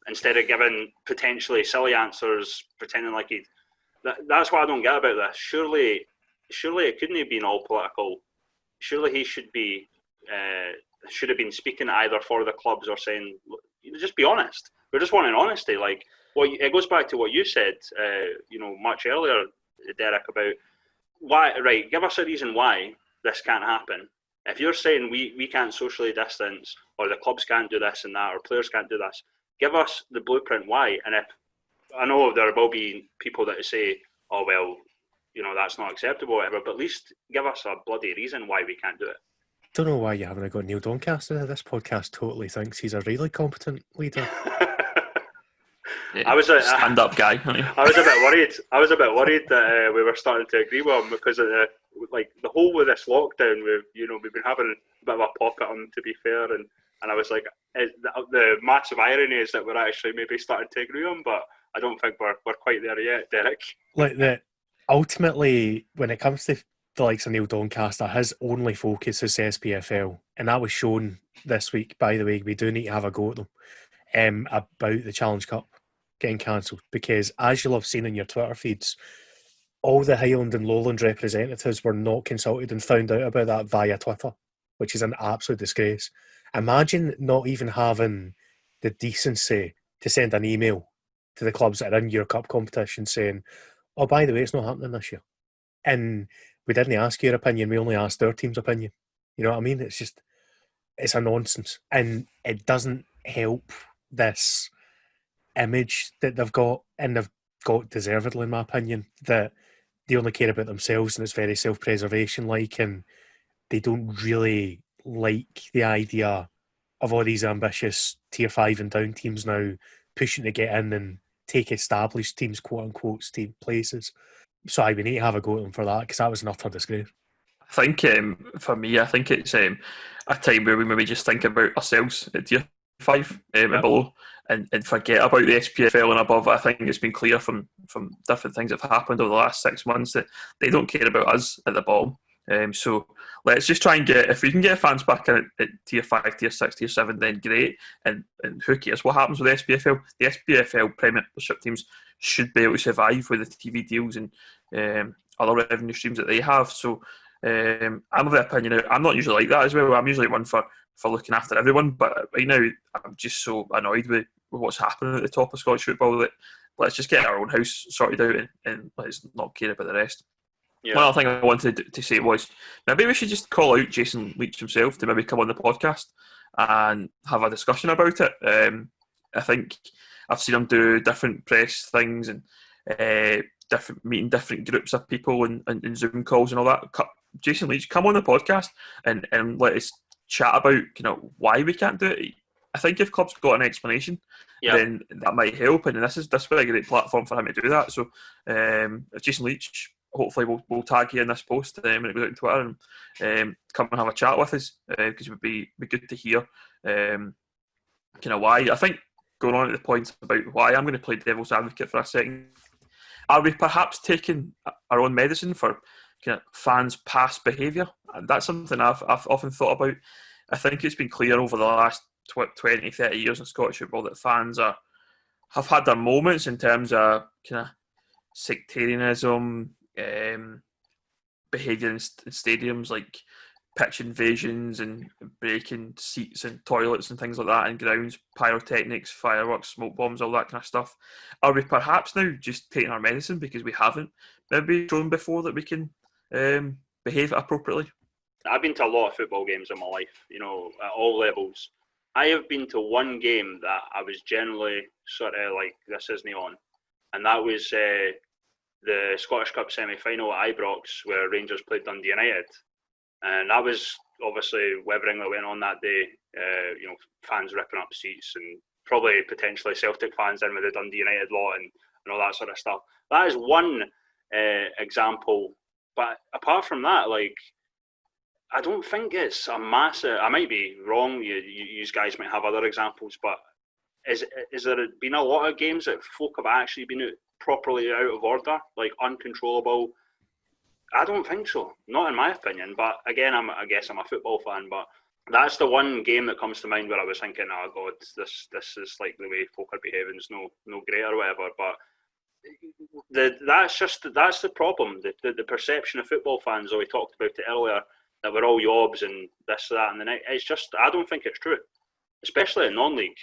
instead of giving potentially silly answers, pretending like he... That's what I don't get about this. Surely it couldn't have been all political. Surely he should have been speaking either for the clubs or saying, just be honest. We're just wanting honesty. Like, it goes back to what you said, much earlier, Derek, about why. Right, give us a reason why this can't happen. If you're saying we can't socially distance, or the clubs can't do this and that, or players can't do this, give us the blueprint why. And if I know there will be people that say, oh well, that's not acceptable, whatever, but at least give us a bloody reason why we can't do it. Don't know why you haven't got Neil Doncaster. This podcast totally thinks he's a really competent leader. I was a stand-up guy. I was a bit worried that we were starting to agree with him, because of the whole with this lockdown. We've been having a bit of a pop at him, to be fair, and I was like, the massive irony is that we're actually maybe starting to agree with him, but I don't think we're quite there yet, Derek. Ultimately, when it comes to the likes of Neil Doncaster, his only focus is SPFL, and that was shown this week. By the way, we do need to have a go at them about the Challenge Cup getting cancelled, because as you'll have seen in your Twitter feeds, all the Highland and Lowland representatives were not consulted and found out about that via Twitter, which is an absolute disgrace. Imagine not even having the decency to send an email to the clubs that are in your cup competition saying, oh, by the way, it's not happening this year. And we didn't ask your opinion, we only asked our team's opinion. You know what I mean? It's a nonsense. And it doesn't help this image that they've got, and they've got deservedly, in my opinion, that they only care about themselves and it's very self-preservation and they don't really like the idea of all these ambitious tier 5 and down teams now pushing to get in and take established teams, quote-unquote, team places. So we need to have a go at them for that, because that was an utter disgrace. I think, for me, it's a time where we maybe just think about ourselves at tier 5 and below, and forget about the SPFL and above. I think it's been clear from different things that have happened over the last 6 months that they don't care about us at the bottom. So let's just try and if we can get fans back in at tier 5, tier 6, tier 7, then great. And who cares what happens with the SPFL? The SPFL Premiership teams should be able to survive with the TV deals and other revenue streams that they have. So I'm of the opinion, I'm not usually like that as well. I'm usually one for looking after everyone, but right now I'm just so annoyed with what's happening at the top of Scottish football that let's just get our own house sorted out and let's not care about the rest. Yeah. One other thing I wanted to say was maybe we should just call out Jason Leach himself to maybe come on the podcast and have a discussion about it. I think I've seen him do different press things and meeting different groups of people and Zoom calls and all that. Jason Leach, come on the podcast and let us chat about why we can't do it. I think if clubs got an explanation, then that might help, and this would be a great platform for him to do that. So if Jason Leach, hopefully we'll tag you in this post when it goes out on Twitter and come and have a chat with us, because it would be good to hear why. I think going on at the point about why, I'm going to play devil's advocate for a second. Are we perhaps taking our own medicine for fans' past behaviour? That's something I've often thought about. I think it's been clear over the last 20, 30 years in Scottish football that fans have had their moments in terms of sectarianism, behaviour in stadiums like pitch invasions and breaking seats and toilets and things like that in grounds, pyrotechnics, fireworks, smoke bombs, all that kind of stuff. Are we perhaps now just taking our medicine because we haven't maybe shown before that we can behave appropriately? I've been to a lot of football games in my life, at all levels, I have been to one game that I was generally sort of like, this isn't on, and that was the Scottish Cup semi-final at Ibrox, where Rangers played Dundee United, and that was obviously with everything that went on that day. Fans ripping up seats and probably potentially Celtic fans in with the Dundee United lot and all that sort of stuff. That is one example, but apart from that, like, I don't think it's a massive. I might be wrong. You guys might have other examples, but is there been a lot of games that folk have actually been properly out of order, like uncontrollable? I don't think so. Not in my opinion. But again, I guess I'm a football fan, but that's the one game that comes to mind where I was thinking, oh God, this is like the way folk are behaving is no great or whatever. But that's the problem. The perception of football fans, though we talked about it earlier, that we're all yobs and this, that, and the next. It's just, I don't think it's true, especially in non-league.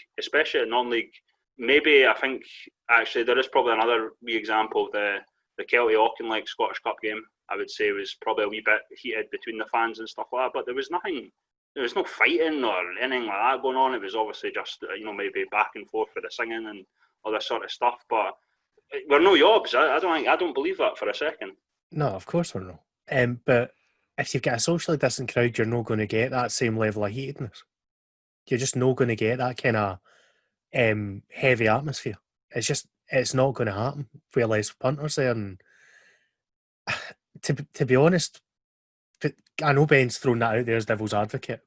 Maybe I think actually there is probably another wee example. The Kelty Auchinleck Scottish Cup game, I would say, was probably a wee bit heated between the fans and stuff like that. But there was nothing. There was no fighting or anything like that going on. It was obviously just maybe back and forth for the singing and all this sort of stuff. But we're no yobs. I don't believe that for a second. No, of course we're not. But if you've got a socially distant crowd, you're not going to get that same level of heatedness. You're just not going to get that kind of heavy atmosphere. It's not going to happen with less punters there. And to be honest, I know Ben's thrown that out there as devil's advocate.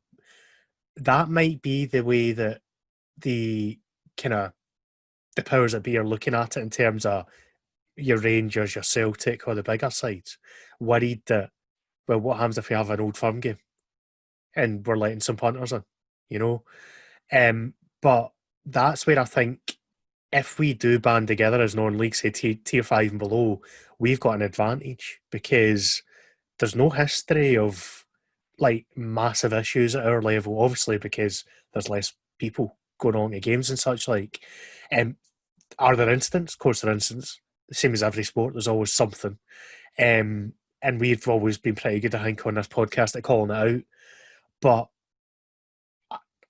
That might be the way that the powers that be are looking at it in terms of your Rangers, your Celtic, or the bigger sides, worried that, well, what happens if we have an Old Firm game and we're letting some punters in, but that's where I think if we do band together as non-league, say tier 5 and below, we've got an advantage because there's no history of like massive issues at our level, obviously because there's less people going on to games and such. Like, are there incidents? Of course there are incidents. The same as every sport, there's always something. And we've always been pretty good, I think, on this podcast at calling it out. But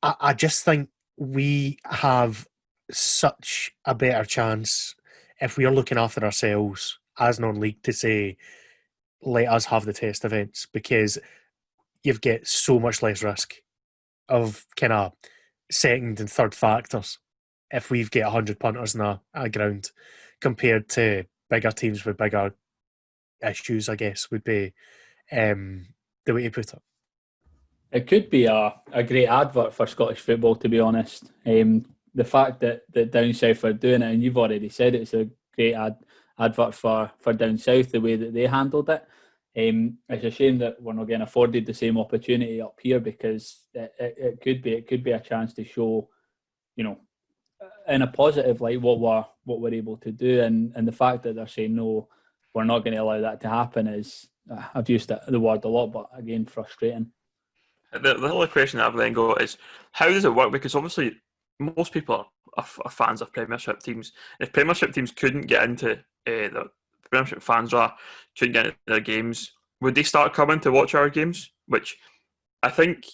I just think we have such a better chance if we are looking after ourselves as non-league to say, let us have the test events, because you've got so much less risk of kind of second and third factors if we've got 100 punters in a ground compared to bigger teams with bigger issues, I guess, would be the way to put it. It could be a great advert for Scottish football, to be honest. The fact that down south are doing it, and you've already said it's a great advert for down south, the way that they handled it. It's a shame that we're not getting afforded the same opportunity up here, because it could be a chance to show, in a positive light what we're able to do, and the fact that they're saying no, we're not going to allow that to happen is, I've used the word a lot, but again, frustrating. The only question that I've then got is, how does it work? Because obviously most people are fans of Premiership teams. If Premiership teams couldn't get into the Premiership fans couldn't get into their games, would they start coming to watch our games? Which I think,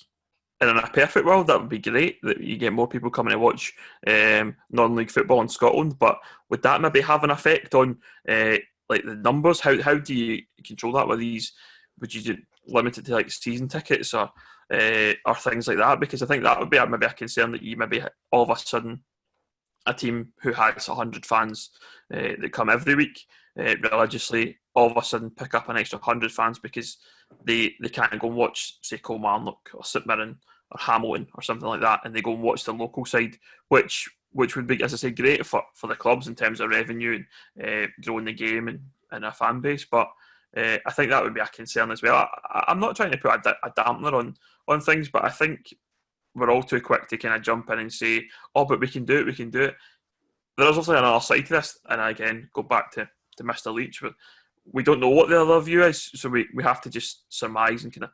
in a perfect world, that would be great, that you get more people coming to watch non-league football in Scotland. But would that maybe have an effect on like the numbers? How do you control that with these? Would you limit it to like season tickets or things like that? Because I think that would be maybe a concern, that you maybe all of a sudden a team who has 100 fans that come every week religiously all of a sudden pick up an extra 100 fans because they can't go and watch, say, Kilmarnock or St Mirren or Hamilton or something like that, and they go and watch the local side, which would be, as I say, great for the clubs in terms of revenue and growing the game and a fan base. But I think that would be a concern as well. I'm not trying to put a dampener on things, but I think we're all too quick to kind of jump in and say, oh, but we can do it. There's also another side to this, and again, go back to Mr. Leach, but we don't know what the other view is, so we have to just surmise and kind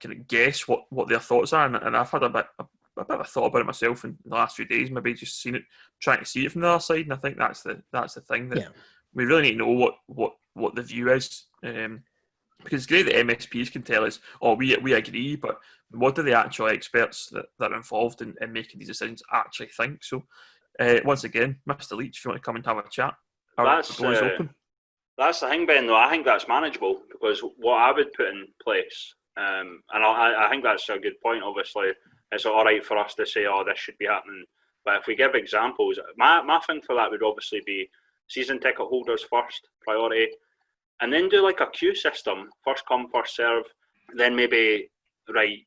of guess what their thoughts are. And I've had a bit of a thought about it myself in the last few days, maybe just trying to see it from the other side. And I think that's the thing that we really need to know what the view is. Because it's great that MSPs can tell us, oh, we agree, but what do the actual experts that are involved in making these decisions actually think? So, once again, Mr. Leach, if you want to come and have a chat, our door is open. That's the thing, Ben, though. I think that's manageable, because what I would put in place, and I think that's a good point, obviously, it's all right for us to say, oh, this should be happening. But if we give examples, my thing for that would obviously be season ticket holders first, priority, and then do like a queue system, first come, first serve, then maybe, right,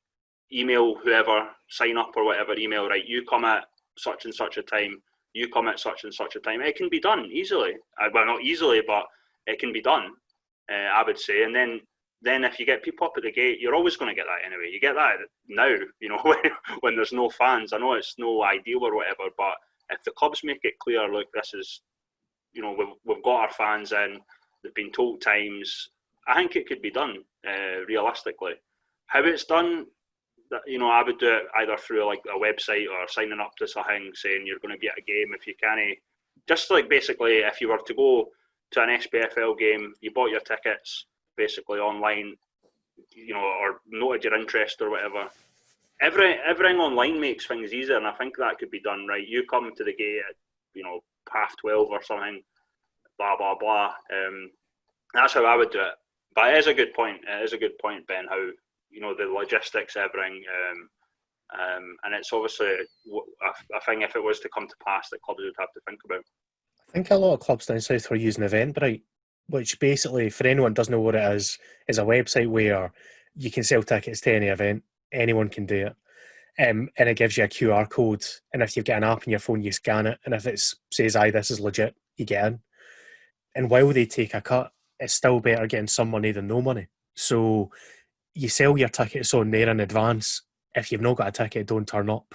email whoever, sign up or whatever, email, right, you come at such and such a time, you come at such and such a time. It can be done easily. Well, not easily, but it can be done, I would say. And then if you get people up at the gate, you're always going to get that anyway. You get that now, you know, when there's no fans. I know it's no ideal or whatever, but if the clubs make it clear, look, this is, you know, we've got our fans in, they've been told times, I think it could be done, realistically. How it's done, you know, I would do it either through like a website or signing up to something saying you're going to be at a game if you can. Just like basically if you were to go to an SPFL game, you bought your tickets basically online, you know, or noted your interest or whatever. Everything online makes things easier, and I think that could be done, right? You come to the gate at, you know, 12:30 or something, blah, blah, blah. That's how I would do it. But it is a good point. It is a good point, Ben, how, you know, the logistics, everything, and it's obviously a thing, if it was to come to pass, that clubs would have to think about. I think a lot of clubs down south were using Eventbrite, which basically, for anyone who doesn't know what it is a website where you can sell tickets to any event, anyone can do it, and it gives you a QR code, and if you've got an app on your phone, you scan it, and if it says, aye, this is legit, you get in. And while they take a cut, it's still better getting some money than no money. So you sell your tickets on there in advance. If you've not got a ticket, don't turn up.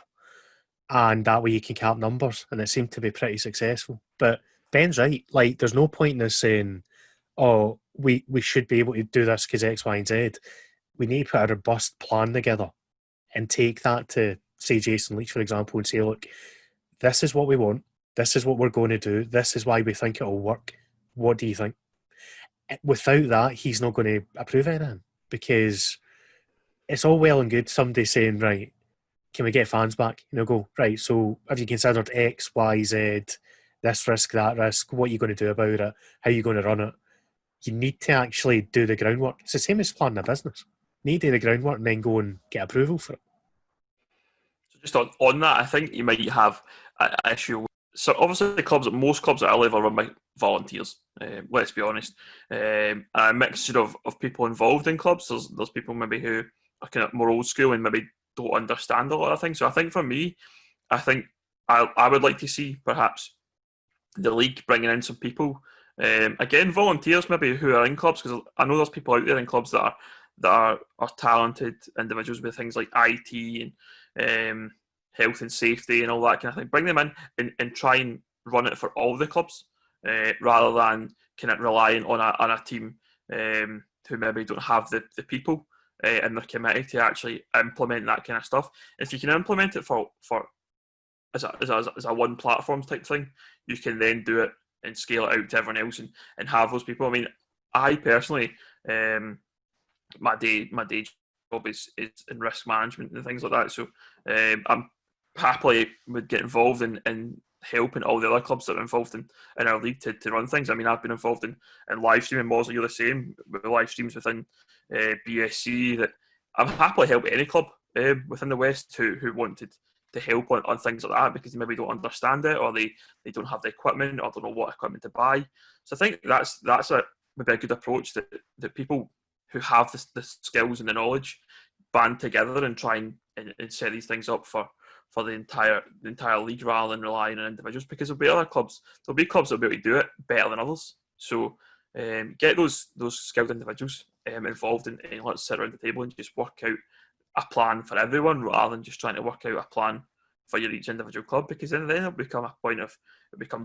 And that way you can cap numbers, and it seemed to be pretty successful. But Ben's right. Like, there's no point in us saying, oh, we should be able to do this because X, Y, and Z. We need to put a robust plan together and take that to, say, Jason Leach, for example, and say, look, this is what we want. This is what we're going to do. This is why we think it'll work. What do you think? Without that, he's not going to approve anything, because it's all well and good somebody saying, right, can we get fans back? You know, go, right, so have you considered X, Y, Z, this risk, that risk, what are you going to do about it, how are you going to run it? You need to actually do the groundwork. It's the same as planning a business. You need to do the groundwork and then go and get approval for it. So just on that, I think you might have an issue. So obviously most clubs at our level are run by volunteers, let's be honest. A mixture of people involved in clubs. There's people maybe who are kind of more old school and maybe don't understand a lot of things. So I think for me, I would like to see perhaps the league bringing in some people, again, volunteers maybe who are in clubs, because I know there's people out there in clubs that are talented individuals with things like IT and health and safety and all that kind of thing. Bring them in and try and run it for all the clubs, rather than kind of relying on a team who maybe don't have the people in their committee to actually implement that kind of stuff. If you can implement it for as a one platform type thing, you can then do it and scale it out to everyone else and have those people. I mean, I personally, my day job is in risk management and things like that. So I'm happily would get involved in helping all the other clubs that are involved in our league to run things. I mean, I've been involved in live streaming. Mosley, you're the same with live streams within BSC. That I'm happily help any club within the West who wanted to help on things like that, because they maybe don't understand it, or they don't have the equipment, or don't know what equipment to buy. So I think that's maybe a good approach, that people who have the skills and the knowledge band together and try and set these things up for the entire league, rather than relying on individuals, because there'll be clubs that'll be able to do it better than others. So get those skilled individuals involved, and let's sit around the table and just work out a plan for everyone, rather than just trying to work out a plan for each individual club, because then it'll become a point of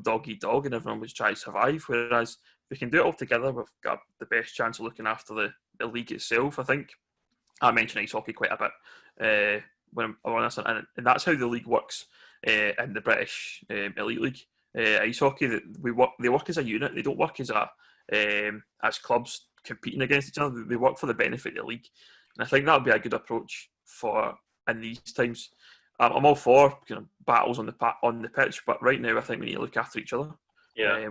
dog eat dog, and everyone was trying to survive. Whereas if we can do it all together, we've got the best chance of looking after the league itself. I think I mentioned ice hockey quite a bit when I'm on this, and that's how the league works in the British Elite League. Ice hockey, they work as a unit. They don't work as clubs competing against each other. They work for the benefit of the league, and I think that would be a good approach for in these times. I'm all for battles on the pitch, but right now I think we need to look after each other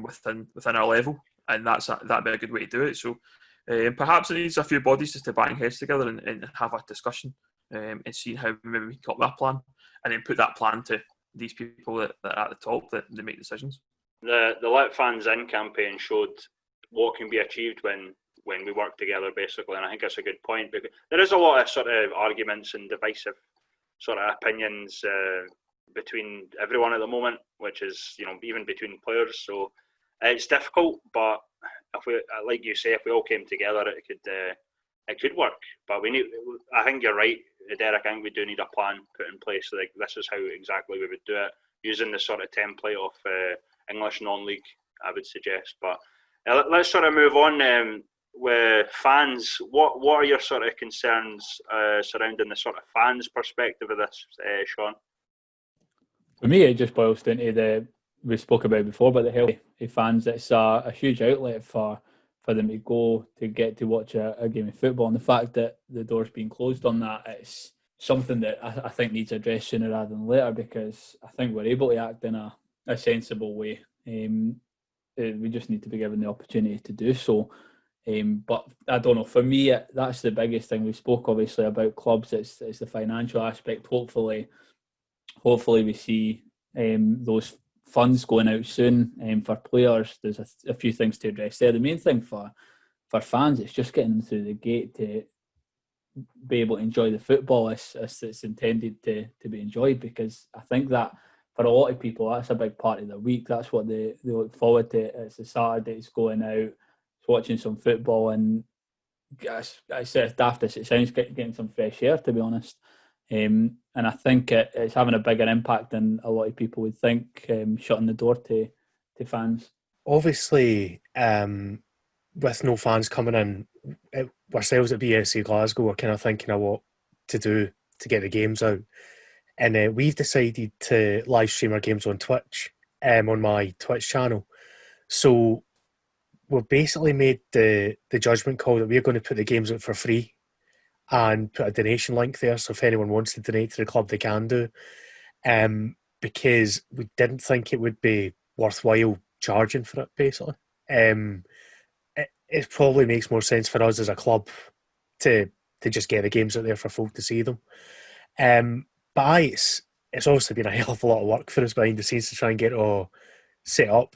within our level, and that'd be a good way to do it. So perhaps it needs a few bodies just to bang heads together and have a discussion and see how maybe we can come up with a plan, and then put that plan to these people that are at the top that make decisions. The Let Fans In campaign showed what can be achieved when we work together, basically, and I think that's a good point, because there is a lot of sort of arguments and divisive sort of opinions between everyone at the moment, which is, even between players. So it's difficult, but if we, like you say, if we all came together, it could work. But I think you're right, Derek. I think we do need a plan put in place. Like, this is how exactly we would do it, using the sort of template of English non-league, I would suggest. But let's sort of move on with fans. What are your sort of concerns surrounding the sort of fans' perspective of this, Sean? For me, it just boils down to we spoke about before, but the health of fans. It's a huge outlet for them to go to get to watch a game of football, and the fact that the door's being closed on that, it's something that I think needs addressed sooner rather than later, because I think we're able to act in a sensible way. We just need to be given the opportunity to do so. But I don't know, for me, that's the biggest thing. We spoke obviously about clubs, it's the financial aspect. Hopefully we see those funds going out soon. For players, there's a few things to address there. The main thing for fans, it's just getting them through the gate to be able to enjoy the football as it's intended to be enjoyed, because I think that for a lot of people, that's a big part of the week. That's what they look forward to. It's the Saturdays, going out, watching some football, and I say as daft as it sounds, getting some fresh air, to be honest. And I think it's having a bigger impact than a lot of people would think, shutting the door to fans. Obviously, with no fans coming in, ourselves at BSC Glasgow are kind of thinking of what to do to get the games out. And we've decided to live stream our games on Twitch, on my Twitch channel. So we've basically made the judgment call that we're going to put the games out for free and put a donation link there. So if anyone wants to donate to the club, they can do. Because we didn't think it would be worthwhile charging for it, basically. It probably makes more sense for us as a club to just get the games out there for folk to see them. But it's obviously been a hell of a lot of work for us behind the scenes to try and get it all set up.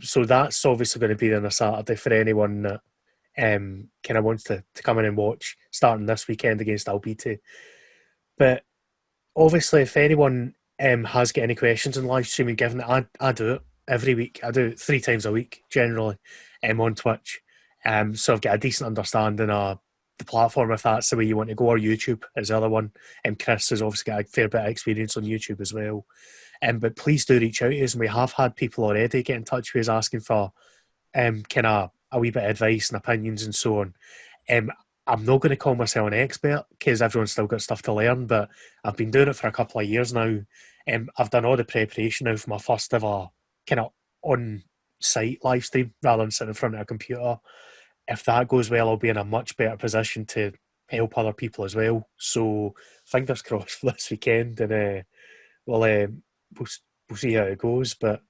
So that's obviously going to be on a Saturday for anyone that kind of wants to come in and watch, starting this weekend against Albite. But obviously, if anyone has got any questions on live streaming, given that I do it every week, I do it 3 times a week generally on Twitch. So I've got a decent understanding of the platform, if that's the way you want to go, or YouTube is the other one. Chris has obviously got a fair bit of experience on YouTube as well. But please do reach out to us, and we have had people already get in touch with us asking for kind of a wee bit of advice and opinions and so on. I'm not going to call myself an expert because everyone's still got stuff to learn, but I've been doing it for a couple of years now. I've done all the preparation now for my first ever kind of on-site live stream rather than sitting in front of a computer. If that goes well, I'll be in a much better position to help other people as well. So fingers crossed for this weekend, and we'll see how it goes. But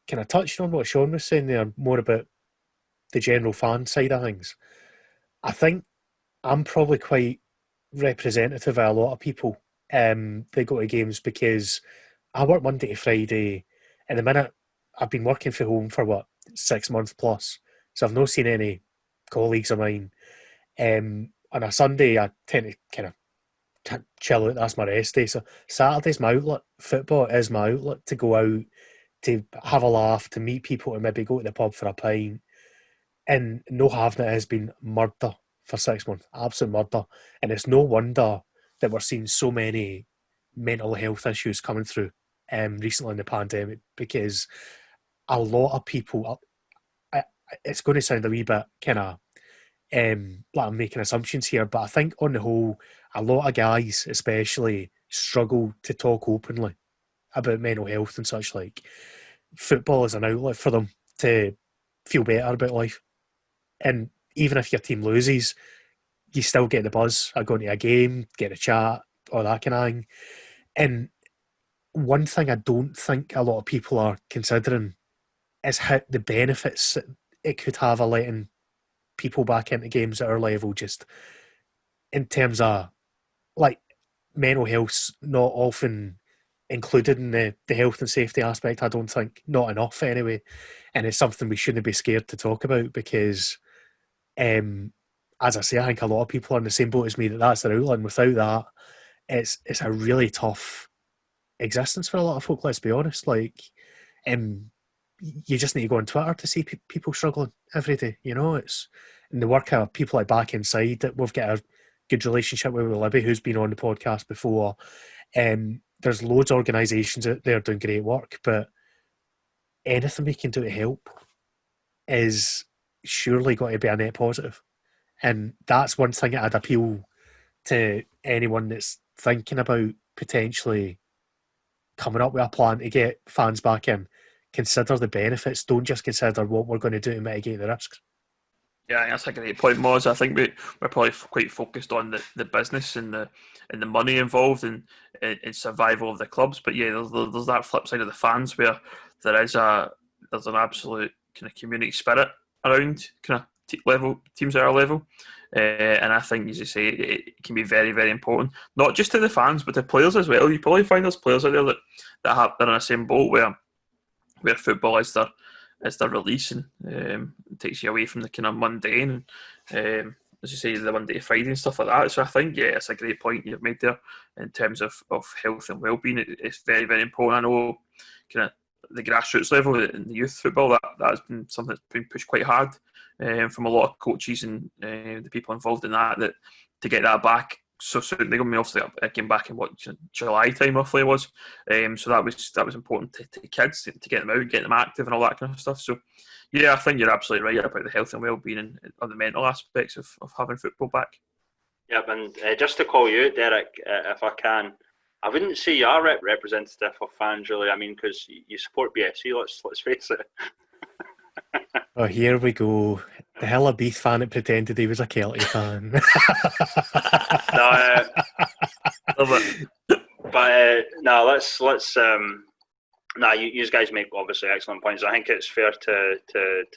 kind of touching on what Sean was saying there, more about the general fan side of things, I think I'm probably quite representative of a lot of people that go to games, because I work Monday to Friday, and the minute I've been working from home for 6 months plus, so I've not seen any colleagues of mine. On a Sunday, I tend to kind of chill out. That's my rest day. So Saturday's my outlet. Football is my outlet to go out, to have a laugh, to meet people, and maybe go to the pub for a pint. And no having it has been murder for 6 months, absolute murder. And it's no wonder that we're seeing so many mental health issues coming through recently in the pandemic, because a lot of people, it's going to sound a wee bit kind of like I'm making assumptions here, but I think on the whole, a lot of guys especially struggle to talk openly about mental health and such. Like, football is an outlet for them to feel better about life. And even if your team loses, you still get the buzz of going to a game, get a chat, all that kind of thing. And one thing I don't think a lot of people are considering is how the benefits it could have of letting people back into games at our level, just in terms of like mental health's not often included in the health and safety aspect, I don't think. Not enough anyway. And it's something we shouldn't be scared to talk about because as I say, I think a lot of people are in the same boat as me, that's their outline. Without that, it's a really tough existence for a lot of folk, let's be honest. Like, you just need to go on Twitter to see people struggling every day, you know. It's and the work of people like back inside that we've got a good relationship with Libby, who's been on the podcast before. There's loads of organisations out there doing great work, but anything we can do to help is surely got to be a net positive. And that's one thing that I'd appeal to anyone that's thinking about potentially coming up with a plan to get fans back in. Consider the benefits. Don't just consider what we're going to do to mitigate the risks. Yeah, that's a great point, Moz. I think we're probably quite focused on the business and the money involved in survival of the clubs. But yeah, there's that flip side of the fans where there's an absolute kind of community spirit around kind of teams at our level, and I think, as you say, it can be very, very important, not just to the fans but to players as well. You probably find there's players out there that they're in the same boat where football is their release and it takes you away from the kind of mundane, as you say, the Monday to Friday and stuff like that. So I think, yeah, it's a great point you've made there in terms of health and well-being. It's very, very important. I know kind of the grassroots level in the youth football, that has been something that's been pushed quite hard from a lot of coaches and the people involved in that to get that back so soon. They got me obviously came back in July time roughly it was, so that was important to kids to get them out, get them active and all that kind of stuff. So yeah, I think you're absolutely right about the health and well-being and the mental aspects of having football back. Yep, and just to call you out, Derek, if I can, I wouldn't say you are representative of fans really. I mean, because you support BSC. Let's face it. Oh, here we go. The hell a Beath fan that pretended he was a Kelty fan. No, let's. You guys make obviously excellent points. I think it's fair to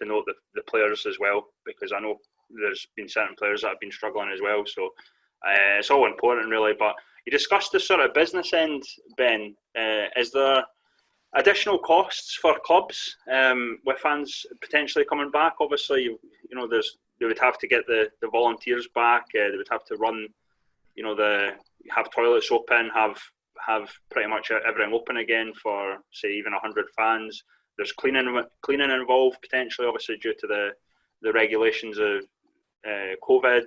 note the players as well, because I know there's been certain players that have been struggling as well. So it's all important really. But you discussed the sort of business end, Ben. Is there additional costs for clubs with fans potentially coming back? Obviously, you know, they would have to get the volunteers back. They would have to run, you know, have toilets open, have pretty much everything open again for say even 100 fans. There's cleaning involved potentially, obviously due to the regulations of COVID.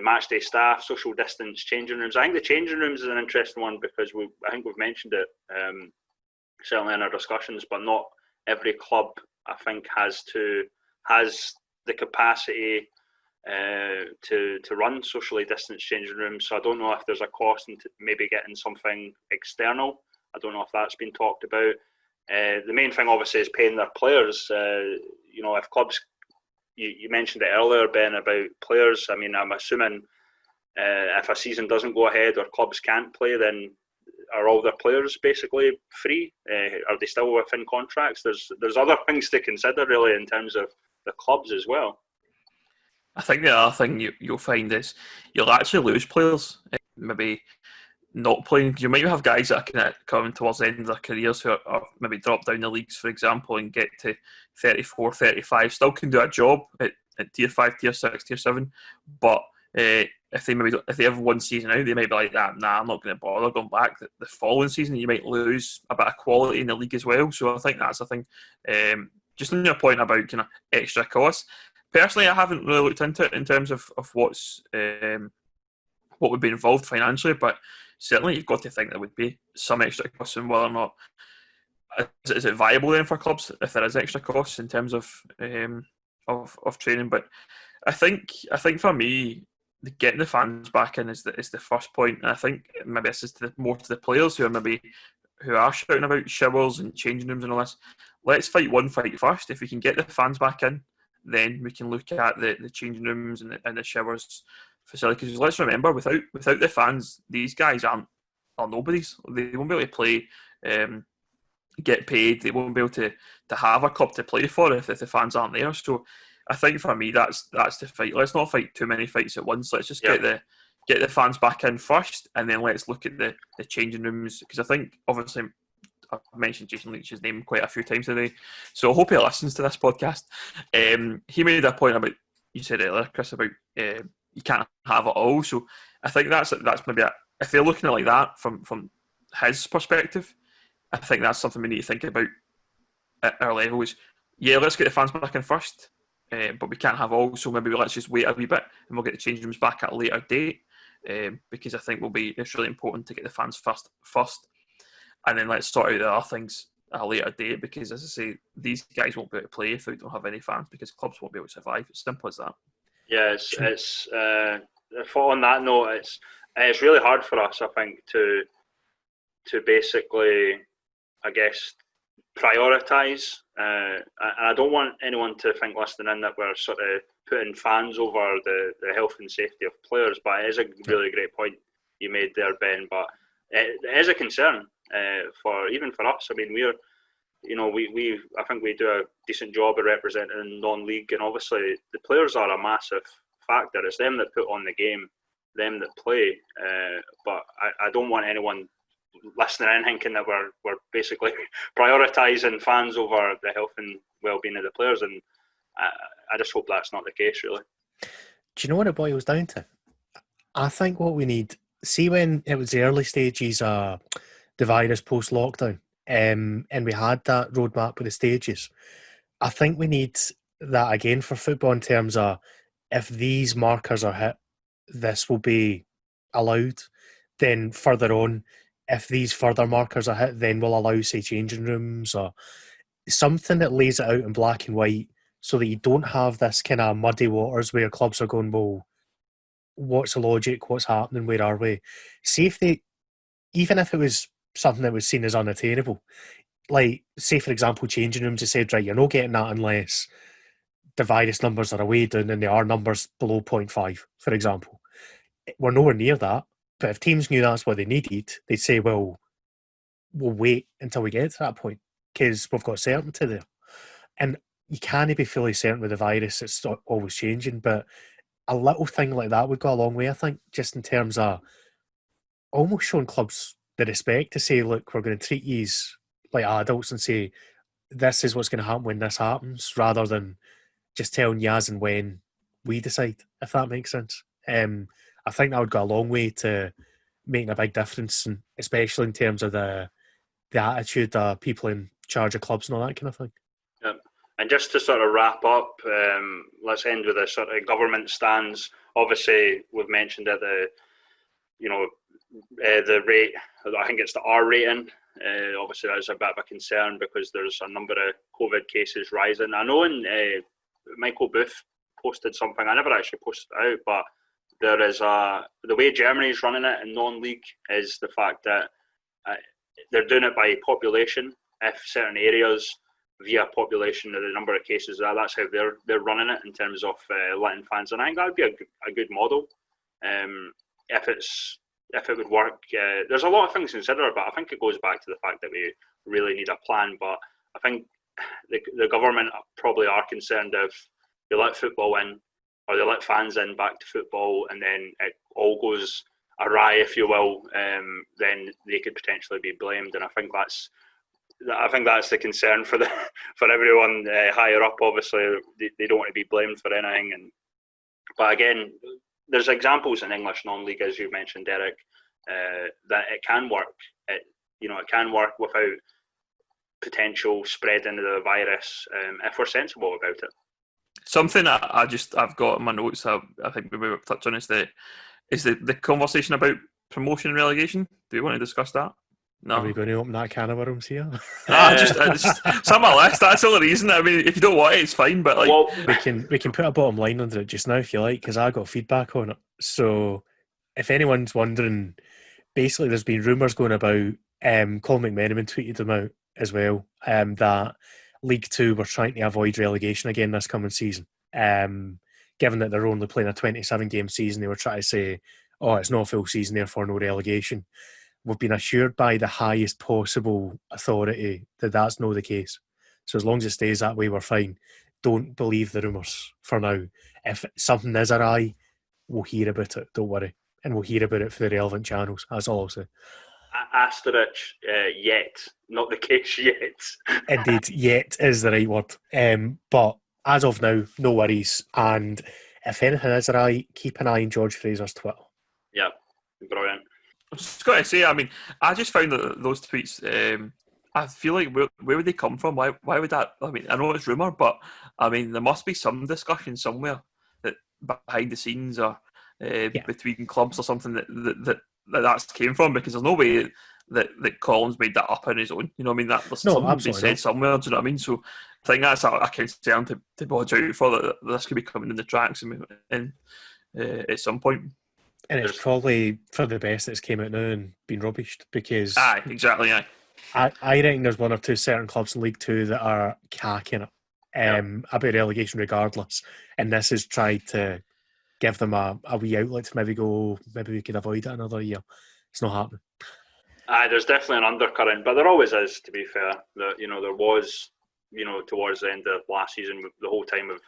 Match day staff, social distance, changing rooms. I think the changing rooms is an interesting one because I think we've mentioned it certainly in our discussions, but not every club I think has the capacity to run socially distanced changing rooms. So I don't know if there's a cost in maybe getting something external. I don't know if that's been talked about. The main thing obviously is paying their players. You know, if clubs, you mentioned it earlier, Ben, about players. I mean, I'm assuming if a season doesn't go ahead or clubs can't play, then are all their players basically free? Are they still within contracts? There's other things to consider really in terms of the clubs as well. I think the other thing you'll find is you'll actually lose players maybe not playing. You might have guys that are kind of coming towards the end of their careers who are maybe drop down the leagues, for example, and get to 34, 35, still can do a job at tier 5, tier 6, tier 7, but if they have one season out, they might be like that. Nah, I'm not going to bother going back. The following season, you might lose a bit of quality in the league as well. So I think that's the thing. Just on your point about kind of extra costs. Personally, I haven't really looked into it in terms of what would be involved financially, but certainly you've got to think there would be some extra costs, and whether or not is it viable then for clubs if there is extra costs in terms of training. But I think for me, getting the fans back in is the first point, and I think maybe this is more to the players who are shouting about showers and changing rooms and all this. Let's fight one fight first. If we can get the fans back in, then we can look at the changing rooms and the showers facility. Because let's remember, without the fans, these guys are nobodies. They won't be able to play, get paid. They won't be able to have a cup to play for if the fans aren't there. So I think for me, that's the fight. Let's not fight too many fights at once. Let's just get the fans back in first, and then let's look at the changing rooms. Because I think, obviously, I've mentioned Jason Leach's name quite a few times today, so I hope he listens to this podcast. He made a point about, you said earlier, Chris, about you can't have it all. So I think that's maybe if they're looking at it like that from his perspective, I think that's something we need to think about at our level. Is let's get the fans back in first, but we can't have all. So maybe let's just wait a wee bit and we'll get the changing rooms back at a later date, because I think it's really important to get the fans first. And then let's sort out the other things at a later date, because, as I say, these guys won't be able to play if they don't have any fans, because clubs won't be able to survive. It's simple as that. Yeah, it's on that note, it's really hard for us, I think, to basically, I guess, prioritise. And I don't want anyone to think listening in that we're sort of putting fans over the health and safety of players, but it is a really great point you made there, Ben. But it is a concern for us. I mean, I think we do a decent job of representing non-league, and obviously the players are a massive factor. It's them that put on the game, them that play. But I don't want anyone listening in thinking that we're basically prioritising fans over the health and well-being of the players, and I just hope that's not the case, really. Do you know what it boils down to? I think what we need, see when it was the early stages of the virus post-lockdown, and we had that roadmap with the stages, I think we need that again for football in terms of, if these markers are hit, this will be allowed. Then further on, if these further markers are hit, then we'll allow, say, changing rooms or something that lays it out in black and white, so that you don't have this kind of muddy waters where clubs are going, well, what's the logic, what's happening, where are we? See if they, even if it was something that was seen as unattainable, like, say, for example, changing rooms, they said, right, you're not getting that unless the virus numbers are way down and there are numbers below 0.5, for example. We're nowhere near that. But if teams knew that's what they needed, they'd say, well, we'll wait until we get to that point because we've got certainty there. And you can't be fully certain with the virus. It's always changing. But a little thing like that would go a long way, I think, just in terms of almost showing clubs the respect to say, look, we're going to treat you like adults and say, this is what's going to happen when this happens, rather than just telling you as and when we decide, if that makes sense. I think that would go a long way to making a big difference, and especially in terms of the attitude of people in charge of clubs and all that kind of thing. Yeah. And just to sort of wrap up, let's end with a sort of government stance. Obviously, we've mentioned that the rate, I think it's the R rating. Obviously, that's a bit of a concern because there's a number of COVID cases rising. I know Michael Booth posted something. I never actually posted it out, but there is the way Germany's running it in non-league is the fact that they're doing it by population. If certain areas via population or the number of cases, that's how they're running it in terms of letting fans in. I think that would be a good model. If it would work, there's a lot of things to consider, but I think it goes back to the fact that we really need a plan. But I think the government probably are concerned if they let football in, or they let fans in back to football, and then it all goes awry, if you will, then they could potentially be blamed. And I think that's the concern for everyone higher up. Obviously, they don't want to be blamed for anything. But again, there's examples in English non-league, as you mentioned, Derek, that it can work. It can work without potential spread into the virus if we're sensible about it. Something I've got in my notes, I think we will touch on, is the conversation about promotion and relegation. Do we want to discuss that? No. Are we going to open that can of worms here? It's on my list. That's the only reason. I mean, if you don't want it, it's fine. But we can put a bottom line under it just now if you like, because I got feedback on it. So if anyone's wondering, basically there's been rumours going about. Colin McMenamin tweeted them out as well. That League Two were trying to avoid relegation again this coming season. Given that they're only playing a 27-game season, they were trying to say, oh, it's not a full season, therefore no relegation. We've been assured by the highest possible authority that that's not the case. So as long as it stays that way, we're fine. Don't believe the rumours for now. If something is awry, we'll hear about it, don't worry. And we'll hear about it for the relevant channels. That's all I'll say. Asterisk, yet. Not the case yet. Indeed, yet is the right word. But as of now, no worries. And if anything is awry, keep an eye on George Fraser's Twitter. Yeah, brilliant. I was just going to say, I mean, I just found that those tweets, I feel like, where would they come from? Why would that, I mean, I know it's rumour, but, I mean, there must be some discussion somewhere that behind the scenes or between clubs or something that's came from, because there's no way that Collins made that up on his own. You know what I mean? There's something to be said somewhere, do you know what I mean? So I think that's a concern to watch out for, that this could be coming in the tracks and at some point. And it's probably for the best that it's came out now and been rubbished, because Aye, exactly, aye. I reckon there's one or two certain clubs in League Two that are cacking it about relegation regardless, and this has tried to give them a wee outlet to maybe we could avoid it another year. It's not happening. There's definitely an undercurrent, but there always is, to be fair. There was, towards the end of last season, the whole time of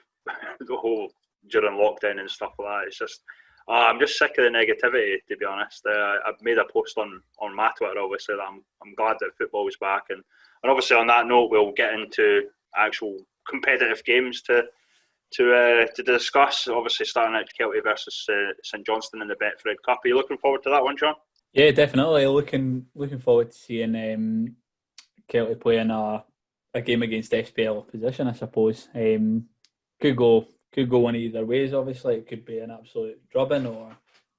during lockdown and stuff like that. It's just, I'm just sick of the negativity, to be honest. I've made a post on my Twitter, obviously, that I'm glad that football is back, and obviously on that note, we'll get into actual competitive games to discuss. Obviously, starting out Kelty versus St Johnstone in the Betfred Cup. Are you looking forward to that one, John? Yeah, definitely. Looking forward to seeing Kelty playing a game against SPL opposition, I suppose. Could go one of either ways, obviously. It could be an absolute drubbing, or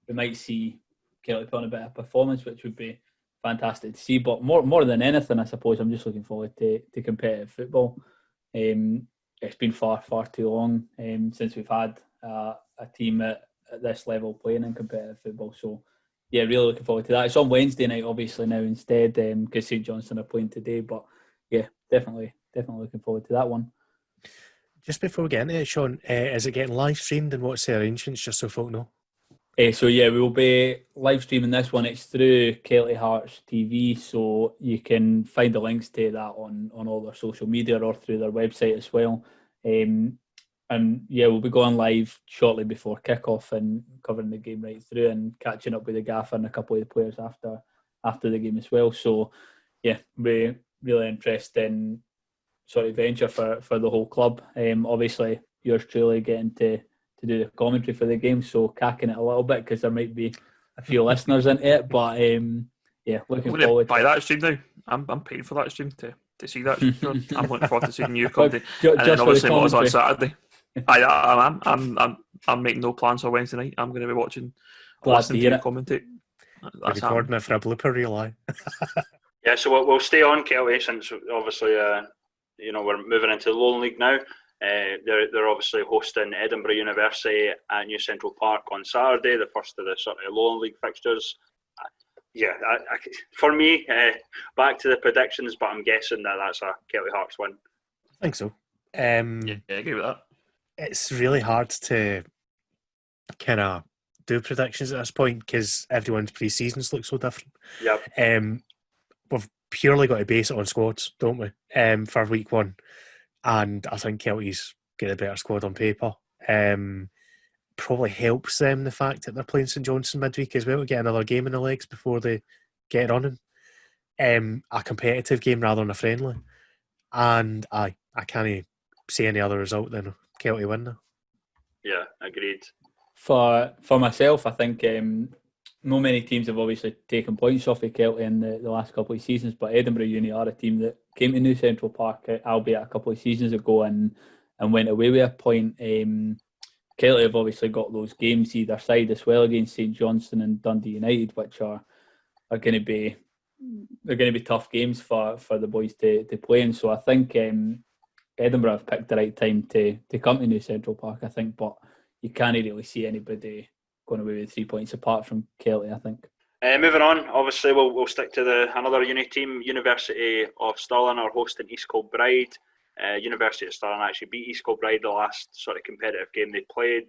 we might see Kelty put on a bit of performance, which would be fantastic to see. But more than anything, I suppose, I'm just looking forward to competitive football. It's been far too long since we've had a team at this level playing in competitive football. So, yeah, really looking forward to that. It's on Wednesday night, obviously, now instead, because St Johnstone are playing today. But, yeah, definitely looking forward to that one. Just before we get into it, Sean, is it getting live streamed, and what's the arrangements, just so folk know? So yeah, we will be live streaming this one. It's through Kelty Hearts TV, so you can find the links to that on all their social media or through their website as well. And yeah, we'll be going live shortly before kickoff and covering the game right through and catching up with the gaffer and a couple of the players after the game as well. So yeah, we're really interesting sort of venture for the whole club. Obviously, yours truly getting to do the commentary for the game, so cacking it a little bit because there might be a few listeners into it. But yeah, looking forward to buy that stream now. I'm paying for that stream to see that stream. I'm looking forward to seeing you come. And then obviously what was on Saturday. I'm making no plans for Wednesday night. I'm going to be watching, listening to you commentate. That's recording it for a blooper reel. Yeah, so we'll stay on Kelty since obviously we're moving into the Lowland League now. They're obviously hosting Edinburgh University at New Central Park on Saturday, the first of the sort of Lowland League fixtures. Yeah, for me, back to the predictions, but I'm guessing that's a Kelty Hearts win. I think so. Yeah, I agree with that. It's really hard to kind of do predictions at this point because everyone's pre-seasons look so different. Yep. We've purely got to base it on squads, don't we, for week one. And I think Kelty's get a better squad on paper. Probably helps them the fact that they're playing St Johnstone midweek as well to get another game in the legs before they get running. A competitive game rather than a friendly. And I can't see any other result than Kelty win now. Yeah, agreed. For myself, I think no many teams have obviously taken points off of Kelty in the last couple of seasons, but Edinburgh Uni are a team that came to New Central Park, albeit a couple of seasons ago, and went away with a point. Kelty have obviously got those games either side as well against St Johnstone and Dundee United, which are going to be tough games for the boys to play in. So I think Edinburgh have picked the right time to come to New Central Park, I think, but you can't really see anybody going away with 3 points apart from Kelty, I think. Moving on, obviously we'll stick to another uni team. University of Stirling are hosting East Kilbride. University of Stirling actually beat East Kilbride the last sort of competitive game they played.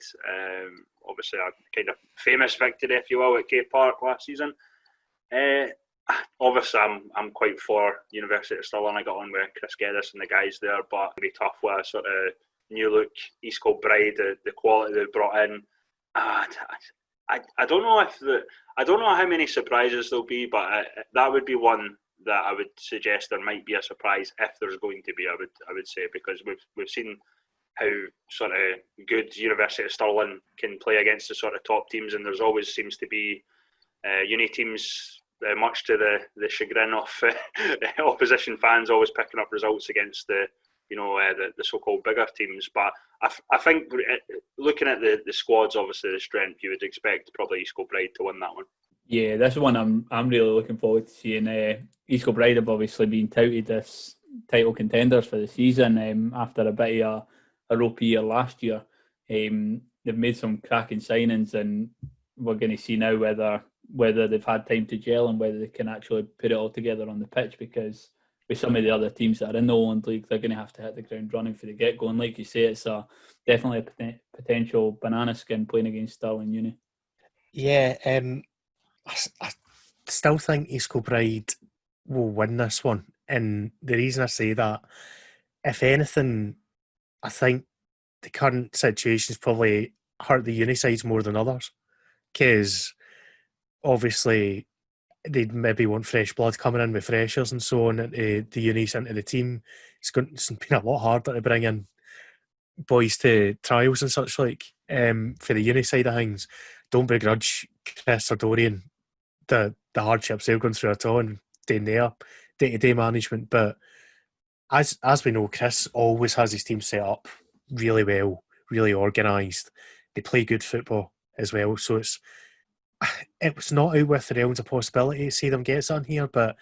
Obviously, a kind of famous victory, if you will, at K Park last season. Obviously, I'm quite for University of Stirling. I got on with Chris Geddes and the guys there, but it'd be tough with a sort of new look East Kilbride, the quality they brought in. I don't know I don't know how many surprises there'll be, but that would be one that I would suggest there might be a surprise if there's going to be. I would say, because we've seen how sort of good University of Stirling can play against the sort of top teams, and there's always seems to be uni teams, much to the chagrin of opposition fans, always picking up results against the so-called bigger teams. But I think looking at the squads, obviously the strength, you would expect probably East Kilbride to win that one. Yeah, this one I'm really looking forward to seeing. East Kilbride have obviously been touted as title contenders for the season after a bit of a ropey year last year. They've made some cracking signings, and we're going to see now whether they've had time to gel and whether they can actually put it all together on the pitch, because with some of the other teams that are in the Lowland League, they're going to have to hit the ground running for the get-go. And like you say, it's definitely a potential banana skin playing against Stirling Uni. Yeah, I still think East Kilbride will win this one. And the reason I say that, if anything, I think the current situation's probably hurt the uni sides more than others. Because obviously they'd maybe want fresh blood coming in with freshers and so on into the unis, into the team. It's been a lot harder to bring in boys to trials and such like for the uni side of things. Don't begrudge Chris or Dorian the hardships they're going through at all and doing their day-to-day management. But as we know, Chris always has his team set up really well, really organised. They play good football as well. So it's not out with the realms of possibility to see them get something here, but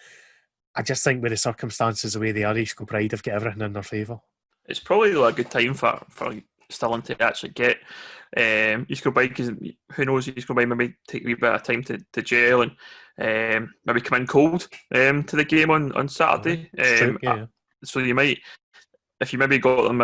I just think with the circumstances the way they are, East Kilbride have got everything in their favour. It's probably a good time for Stirling to actually get East Kilbride, because who knows, East Kilbride maybe take a wee bit of time to gel and maybe come in cold to the game on Saturday. True, yeah. So you might, if you maybe got them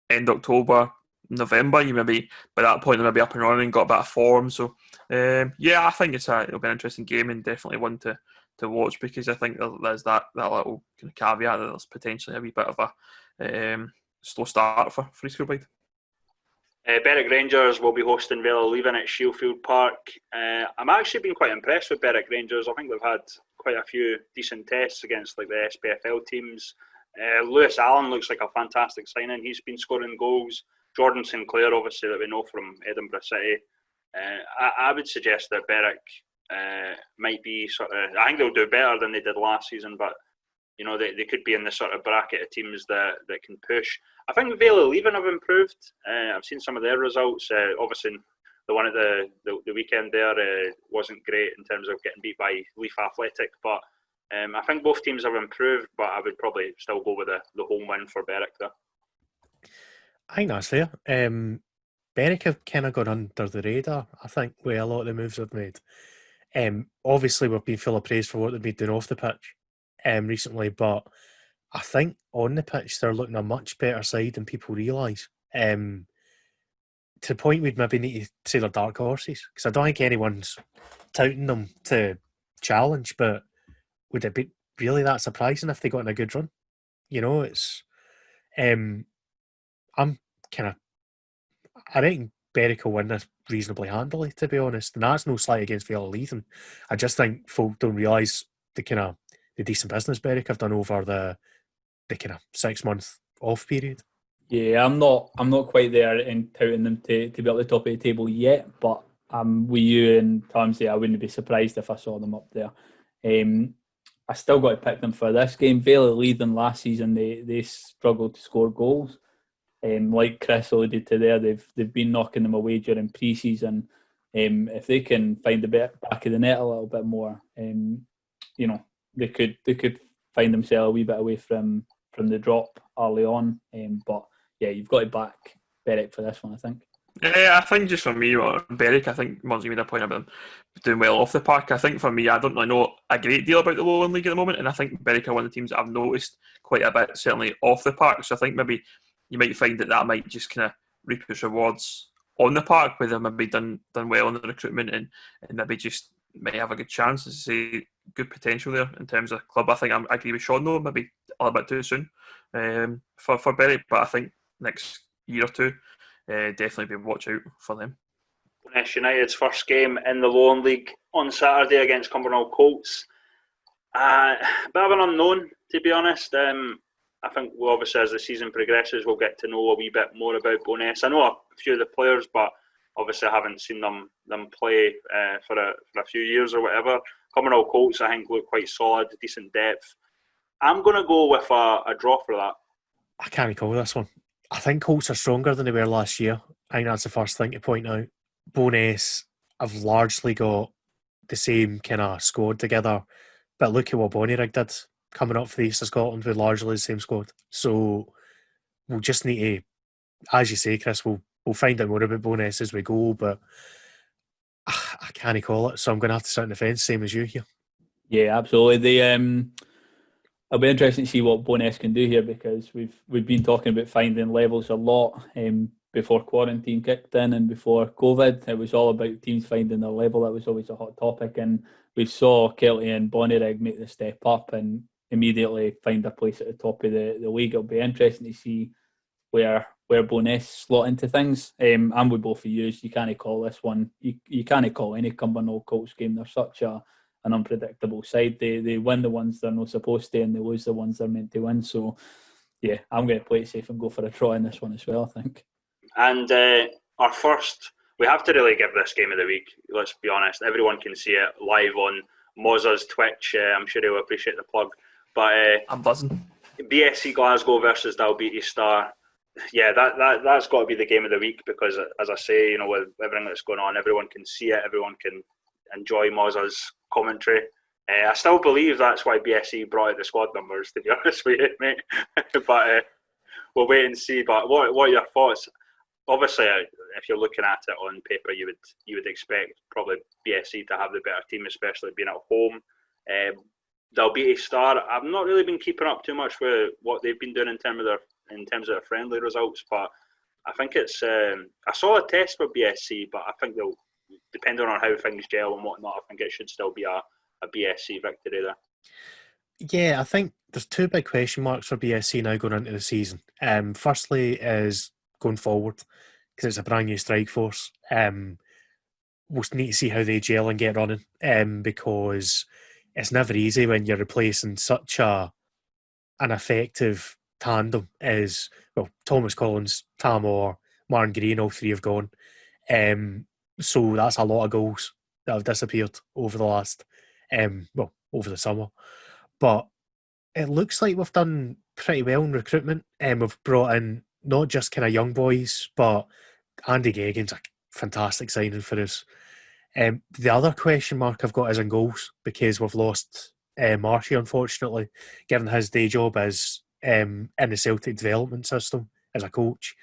end October, November, you maybe by that point they may be up and running, got a bit of form. So I think it'll be an interesting game, and definitely one to watch, because I think there's that little kind of caveat that there's potentially a wee bit of a slow start for East Kilbride. Berwick Rangers will be hosting Relegation at Shielfield Park. I'm actually been quite impressed with Berwick Rangers. I think they've had quite a few decent tests against like the SPFL teams. Lewis Allen looks like a fantastic signing. He's been scoring goals. Jordan Sinclair, obviously, that we know from Edinburgh City. I would suggest that Berwick might be I think they'll do better than they did last season, but they could be in the sort of bracket of teams that can push. I think Vale Leaven have improved. I've seen some of their results. Obviously, the one at the weekend there wasn't great in terms of getting beat by Leaf Athletic, but I think both teams have improved, but I would probably still go with the home win for Berwick there. I think that's fair. Berwick have kind of gone under the radar, I think, with a lot of the moves they've made. Obviously, we've been full of praise for what they've been doing off the pitch recently, but I think on the pitch they're looking a much better side than people realise. To the point we'd maybe need to say they're dark horses, because I don't think anyone's touting them to challenge, but would it be really that surprising if they got in a good run? It's... I reckon Berwick will win this reasonably handily, to be honest. And that's no slight against Vale Leaven. I just think folk don't realise the decent business Berwick have done over the kind of 6 month off period. Yeah, I'm not quite there in touting them to be at the top of the table yet, but with you and Tomsey, I wouldn't be surprised if I saw them up there. I still got to pick them for this game. Vale Leaven last season, they struggled to score goals. Like Chris alluded to there, they've been knocking them away during pre-season. If they can find the back of the net a little bit more, they could find themselves a wee bit away from the drop early on. But yeah, you've got to back Berwick for this one, I think. I think just for me, Berwick, I think Monsey made a point about them doing well off the park. I think for me, I don't really know a great deal about the Lowland League at the moment, and I think Berwick are one of the teams that I've noticed quite a bit, certainly off the park. So I think maybe you might find that might just kind of reap its rewards on the park, where they've maybe done well in the recruitment and maybe just may have a good chance. As I say, good potential there in terms of club. I think I agree with Sean though, maybe a little bit too soon for Berwick, but I think next year or two. Definitely be watch out for them. Boness United's first game in the Lowland League on Saturday against Cumbernauld Colts. Bit of an unknown, to be honest. I think obviously as the season progresses, we'll get to know a wee bit more about Boness. I know a few of the players, but obviously I haven't seen them play for a few years or whatever. Cumbernauld Colts, I think, look quite solid, decent depth. I'm going to go with a draw for that. I can't recall this one. I think Colts are stronger than they were last year. I think that's the first thing to point out. Boness have largely got the same kind of squad together, but look at what Bonnyrigg did coming up for the East of Scotland with largely the same squad. So we'll just need to, as you say, Chris, we'll find out more about Boness as we go, but I can't call it, so I'm going to have to sit on the fence, same as you here. Yeah, absolutely. It'll be interesting to see what Boness can do here, because we've been talking about finding levels a lot before quarantine kicked in and before COVID. It was all about teams finding their level. That was always a hot topic, and we saw Kelty and Bonnyrigg make the step up and immediately find a place at the top of the league. It'll be interesting to see where Boness slot into things. I'm with both of you. You can't call this one. You can't call any Cumbernauld Colts game. They're such an unpredictable side. They win the ones they're not supposed to, and they lose the ones they're meant to win. So, yeah, I'm going to play it safe and go for a draw in this one as well, I think. And our first, we have to really give this game of the week, let's be honest. Everyone can see it live on Mozza's Twitch. I'm sure he'll appreciate the plug. But I'm buzzing. BSC Glasgow versus Dalbeattie Star. Yeah, that's got to be the game of the week, because, as I say, you know, with everything that's going on, everyone can see it, everyone can enjoy Mozza's commentary. I still believe that's why BSC brought out the squad numbers, to be honest with you, mate. But we'll wait and see. But what are your thoughts? Obviously, if you're looking at it on paper, you would expect probably BSC to have the better team, especially being at home. Dalbeattie Star, I've not really been keeping up too much with what they've been doing in terms of their friendly results, but I think it's a solid test for BSC. But I think they'll, depending on how things gel and whatnot, I think it should still be a BSC victory there. Yeah, I think there's two big question marks for BSC now going into the season. Firstly is going forward, because it's a brand new strike force. We'll need to see how they gel and get running, because it's never easy when you're replacing such an effective tandem as, well, Thomas Collins, Tam Orr, Martin Green, all three have gone. So that's a lot of goals that have disappeared over the last, over the summer. But it looks like we've done pretty well in recruitment, and we've brought in not just kind of young boys, but Andy Geoghegan's a fantastic signing for us. The other question mark I've got is in goals, because we've lost Marshy, unfortunately, given his day job as in the Celtic development system as a coach.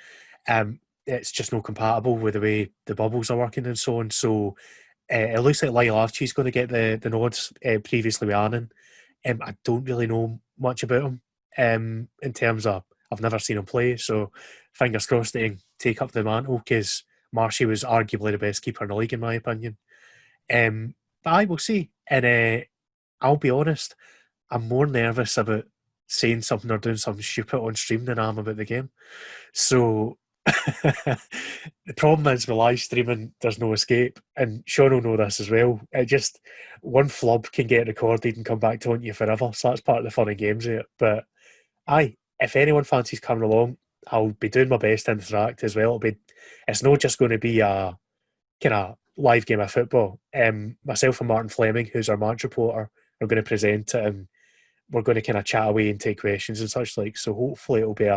It's just not compatible with the way the bubbles are working and so on. So it looks like Lyle Archie's going to get the nods, previously with Annan. I don't really know much about him in terms of, I've never seen him play, so fingers crossed they can take up the mantle, because Marshy was arguably the best keeper in the league, in my opinion. But I will see. And I'll be honest, I'm more nervous about saying something or doing something stupid on stream than I am about the game. So the problem is with live streaming, there's no escape. And Sean will know this as well. It just, one flub can get recorded and come back to haunt you forever. So that's part of the fun of games here. But aye, if anyone fancies coming along, I'll be doing my best to interact as well. It's not just going to be a kind of live game of football. Myself and Martin Fleming, who's our match reporter, are going to present it, and we're going to kind of chat away and take questions and such like. So hopefully it'll be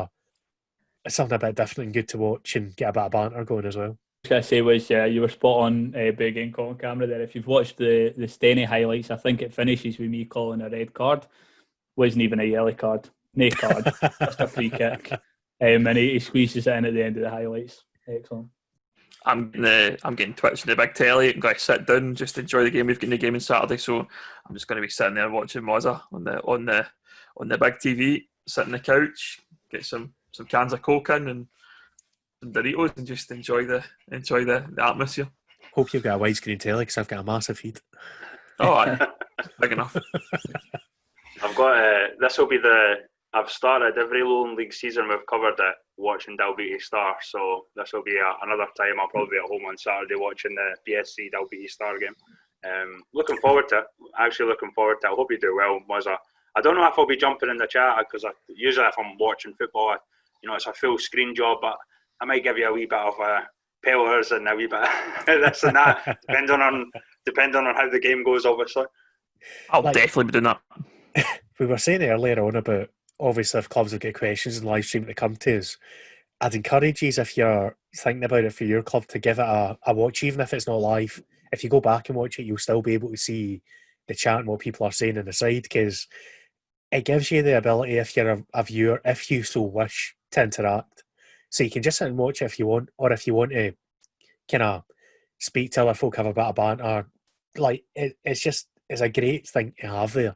something a bit different and good to watch and get a bit of banter going as well. What I was going to say was, you were spot on, Big Ink on camera there. If you've watched the Steny highlights, I think it finishes with me calling a red card. Wasn't even a yellow card. No card. Just a free kick. And he squeezes it in at the end of the highlights. Excellent. I'm getting Twitch in the big telly and going to sit down and just enjoy the game. We've got the game on Saturday, so I'm just going to be sitting there watching Mozza on the big TV, sit on the couch, get some cans of Coke in and some Doritos, and just enjoy the atmosphere. Hope you've got a widescreen telly because I've got a massive feed. Oh, aye. Big enough. I've got this will be I've started every Lowland League season we've covered it watching Dalbeattie Star, so this will be another time I'll probably be at home on Saturday watching the BSC Dalbeattie Star game. Looking forward to it. Actually looking forward to it. I hope you do well, Muzza. I don't know if I'll be jumping in the chat because usually if I'm watching football, it's a full screen job, but I might give you a wee bit of pelters and a wee bit of this and that, depending on how the game goes, obviously. I'll definitely be doing that. We were saying earlier on about, obviously, if clubs have got questions and live stream to come to us, I'd encourage you, if you're thinking about it for your club, to give it a watch, even if it's not live. If you go back and watch it, you'll still be able to see the chat and what people are saying on the side, because it gives you the ability, if you're a viewer, if you so wish, to interact. So you can just sit and watch it if you want, or if you want to kind of speak to other folk, have a bit of banter. Like, it's a great thing to have there.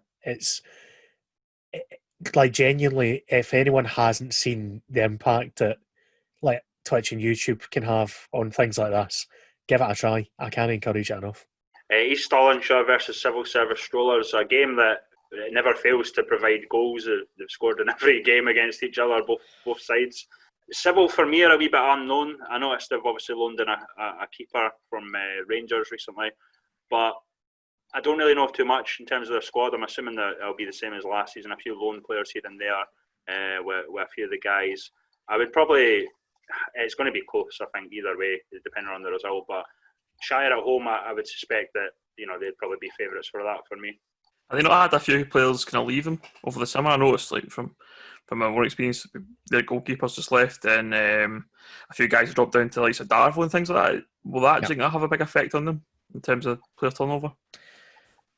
Like, genuinely, if anyone hasn't seen the impact that like Twitch and YouTube can have on things like this, give it a try. I can't encourage it enough. East Stirlingshire versus Civil Service Strollers, a game that never fails to provide goals. They've scored in every game against each other, both sides. Civil, for me, are a wee bit unknown. I noticed they've obviously loaned in a keeper from Rangers recently, but I don't really know too much in terms of their squad. I'm assuming that it'll be the same as last season. A few loan players here and there with a few of the guys. I would probably... It's going to be close, I think, either way, depending on the result. But Shire at home, I would suspect that they'd probably be favourites for that for me. Have they not had a few players kind of leave them over the summer? I noticed, like from my own experience, their goalkeepers just left, and a few guys dropped down to like Darvel and things like that. Will that have a big effect on them in terms of player turnover?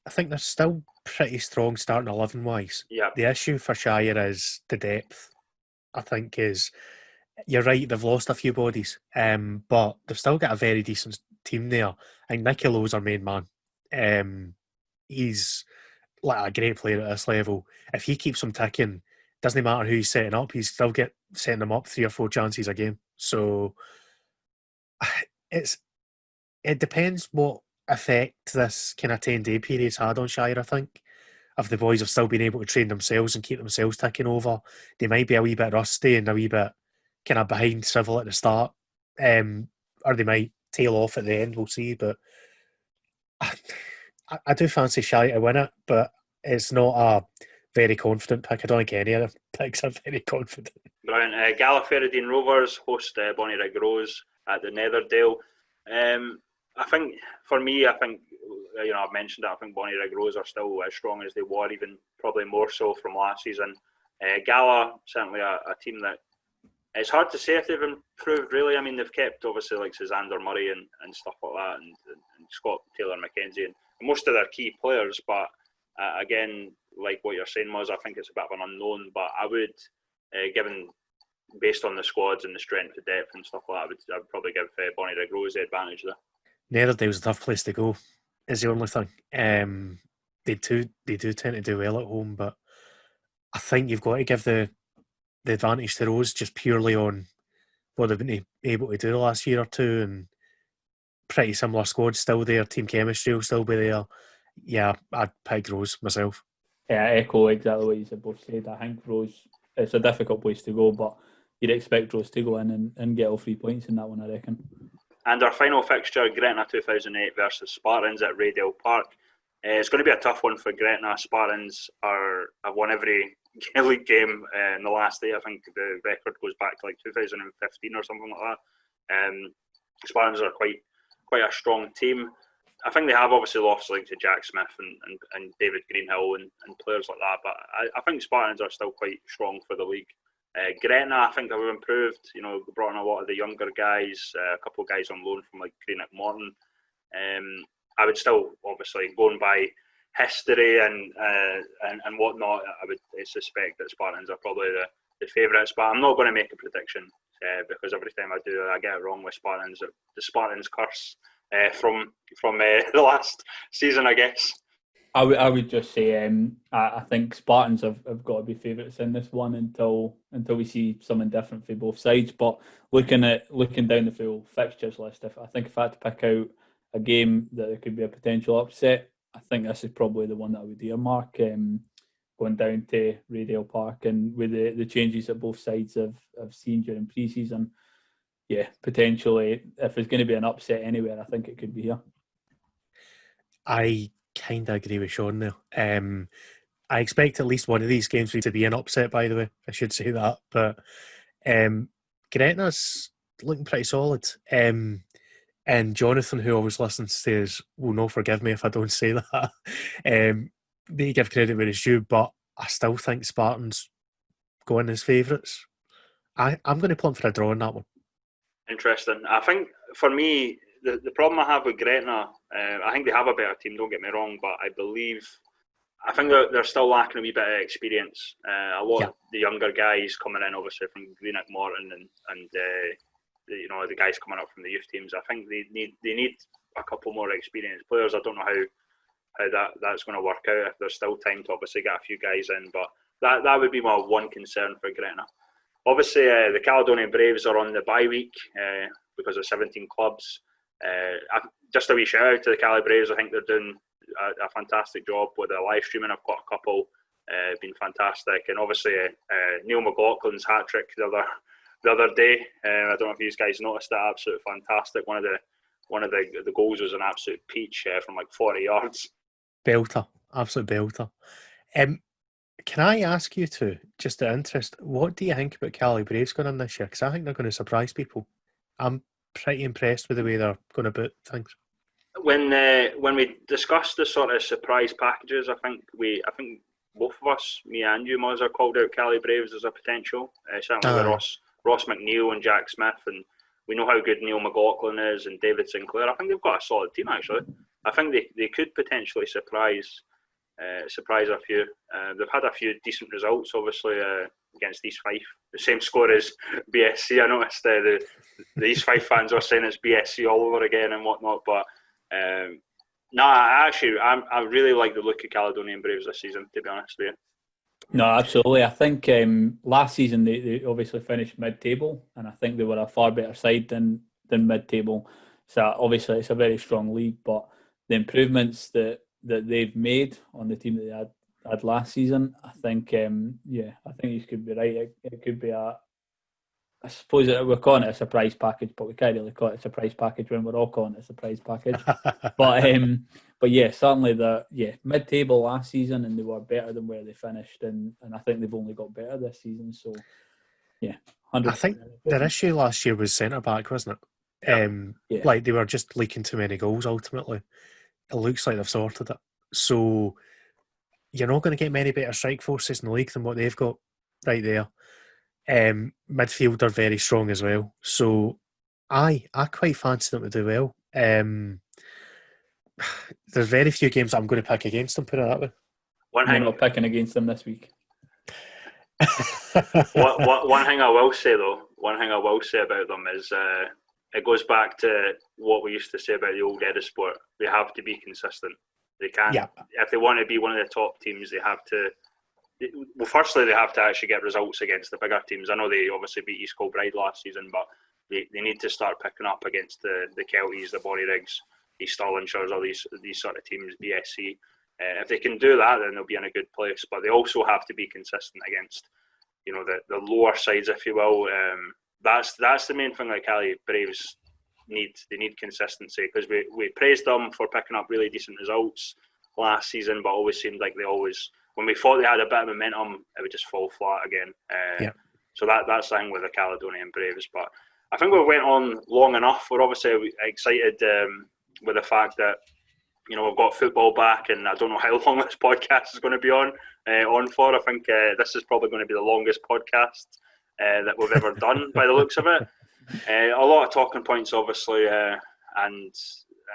I think they're still pretty strong starting 11-wise. Yeah. The issue for Shire is the depth. I think you're right, they've lost a few bodies, but they've still got a very decent team there. I think Nicky Lowe's our main man. He's like a great player at this level. If he keeps them ticking, doesn't matter who he's setting up, he's still setting them up 3 or 4 chances a game. So it depends what effect this kind of 10-day period's had on Shire, I think. If the boys have still been able to train themselves and keep themselves ticking over, they might be a wee bit rusty and a wee bit kind of behind Civil at the start, or they might tail off at the end. We'll see. But I do fancy Shire to win it, but it's not a very confident pick. I don't think any of the picks are very confident. Brilliant. Gallagherradine Rovers host Bonnyrigg Rose at the Netherdale. I think for me, I've mentioned it. I think Bonnyrigg Rose are still as strong as they were, even probably more so from last season. Gala, certainly a team that it's hard to say if they've improved, really. I mean, they've kept, obviously, like Susander Murray and stuff like that, and Scott Taylor-Mackenzie, and most of their key players. But, again, like what you're saying, Moz, I think it's a bit of an unknown. But I would, given, based on the squads and the strength of depth and stuff like that, I would probably give Bonnyrigg Rose the advantage there. Netherdale's a tough place to go, is the only thing. They do tend to do well at home, but I think you've got to give the advantage to Rose just purely on what they've been able to do the last year or two, and pretty similar squads still there. Team chemistry will still be there. Yeah, I'd pick Rose myself. Yeah, I echo exactly what you both said. I think Rose, it's a difficult place to go, but you'd expect Rose to go in and get all 3 points in that one, I reckon. And our final fixture, Gretna 2008 versus Spartans at Raydale Park. It's going to be a tough one for Gretna. Spartans have won every league game in the last day. I think the record goes back to like 2015 or something like that. Spartans are quite a strong team. I think they have obviously lost like to Jack Smith and David Greenhill and players like that, but I think Spartans are still quite strong for the league. Gretna, I think, have improved. Brought in a lot of the younger guys, a couple of guys on loan from like Greenock Morton. I would still, obviously, going by history and whatnot, I would suspect that Spartans are probably the favourites, but I'm not going to make a prediction because every time I do, I get it wrong with Spartans. The Spartans curse from the last season, I guess. I would just say I think Spartans have got to be favourites in this one until we see something different for both sides. But looking down the full fixtures list, if I had to pick out a game that there could be a potential upset, I think this is probably the one that I would earmark. Going down to Radial Park and with the changes that both sides have seen during pre-season, yeah, potentially if there's going to be an upset anywhere, I think it could be here. I kind of agree with Sean there. I expect at least one of these games to be an upset, by the way. I should say that. But Gretna's looking pretty solid. And Jonathan, who always listens, says, will not forgive me if I don't say that. They give credit where it's due, but I still think Spartans go in as favourites. I'm going to plump for a draw on that one. Interesting. I think for me, the problem I have with Gretna, I think they have a better team, don't get me wrong, but I think they're still lacking a wee bit of experience. A lot of the younger guys coming in, obviously from Greenock Morton and the guys coming up from the youth teams, I think they need a couple more experienced players. I don't know how that's going to work out, if there's still time to obviously get a few guys in, but that would be my one concern for Gretna. Obviously, the Caledonian Braves are on the bye week because of 17 clubs. Just a wee shout out to the Cali Braves. I think they're doing a fantastic job with the live streaming. I've got a couple, been fantastic, and obviously Neil McLaughlin's hat trick the other day. I don't know if you guys noticed that. Absolutely fantastic. One of the goals was an absolute peach from like 40 yards. Belter, absolute belter. Can I ask you two, just the interest, what do you think about Cali Braves going in this year? Because I think they're going to surprise people. I'm pretty impressed with the way they're going to boot things. When we discussed the sort of surprise packages, I think both of us, me and you, Muzz, called out Cali Braves as a potential. Certainly with Ross McNeil and Jack Smith, and we know how good Neil McLaughlin is and David Sinclair. I think they've got a solid team, actually. I think they could potentially surprise a few. They've had a few decent results, obviously, against East Fife. The same score as BSC. I noticed the East Fife fans were saying it's BSC all over again and whatnot, but I really like the look of Caledonian Braves this season, to be honest with you. No, absolutely. I think last season they obviously finished mid-table, and I think they were a far better side than mid-table. So obviously it's a very strong league, but the improvements that they've made on the team that they had last season, I think you could be right. It could be I suppose we're calling it a surprise package, but we can't really call it a surprise package when we're all calling it a surprise package. But yeah, certainly mid-table last season, and they were better than where they finished, and I think they've only got better this season. So yeah, 100%. I think their issue last year was centre back, wasn't it? Like they were just leaking too many goals. Ultimately, it looks like they've sorted it. So you're not going to get many better strike forces in the league than what they've got right there. Midfield are very strong as well, so I quite fancy them to do well. There's very few games I'm going to pick against them, put it that way. You're not picking against them this week. One thing I will say about them is it goes back to what we used to say about the old Edisport. They have to be consistent. They can't. Yeah. If they want to be one of the top teams, they have to. Well, firstly, they have to actually get results against the bigger teams. I know they obviously beat East Kilbride last season, but they need to start picking up against the Kelties, the Borryriggs, the Stirlingshires, all these sort of teams, BSC. If they can do that, then they'll be in a good place. But they also have to be consistent against, the lower sides, if you will. That's the main thing that Cali Braves need. They need consistency, because we praised them for picking up really decent results last season, but always seemed like when we thought they had a bit of momentum, it would just fall flat again. So that's the thing with the Caledonian Braves. But I think we went on long enough. We're obviously excited with the fact that we've got football back, and I don't know how long this podcast is going to be on for. I think this is probably going to be the longest podcast that we've ever done by the looks of it. A lot of talking points, obviously, and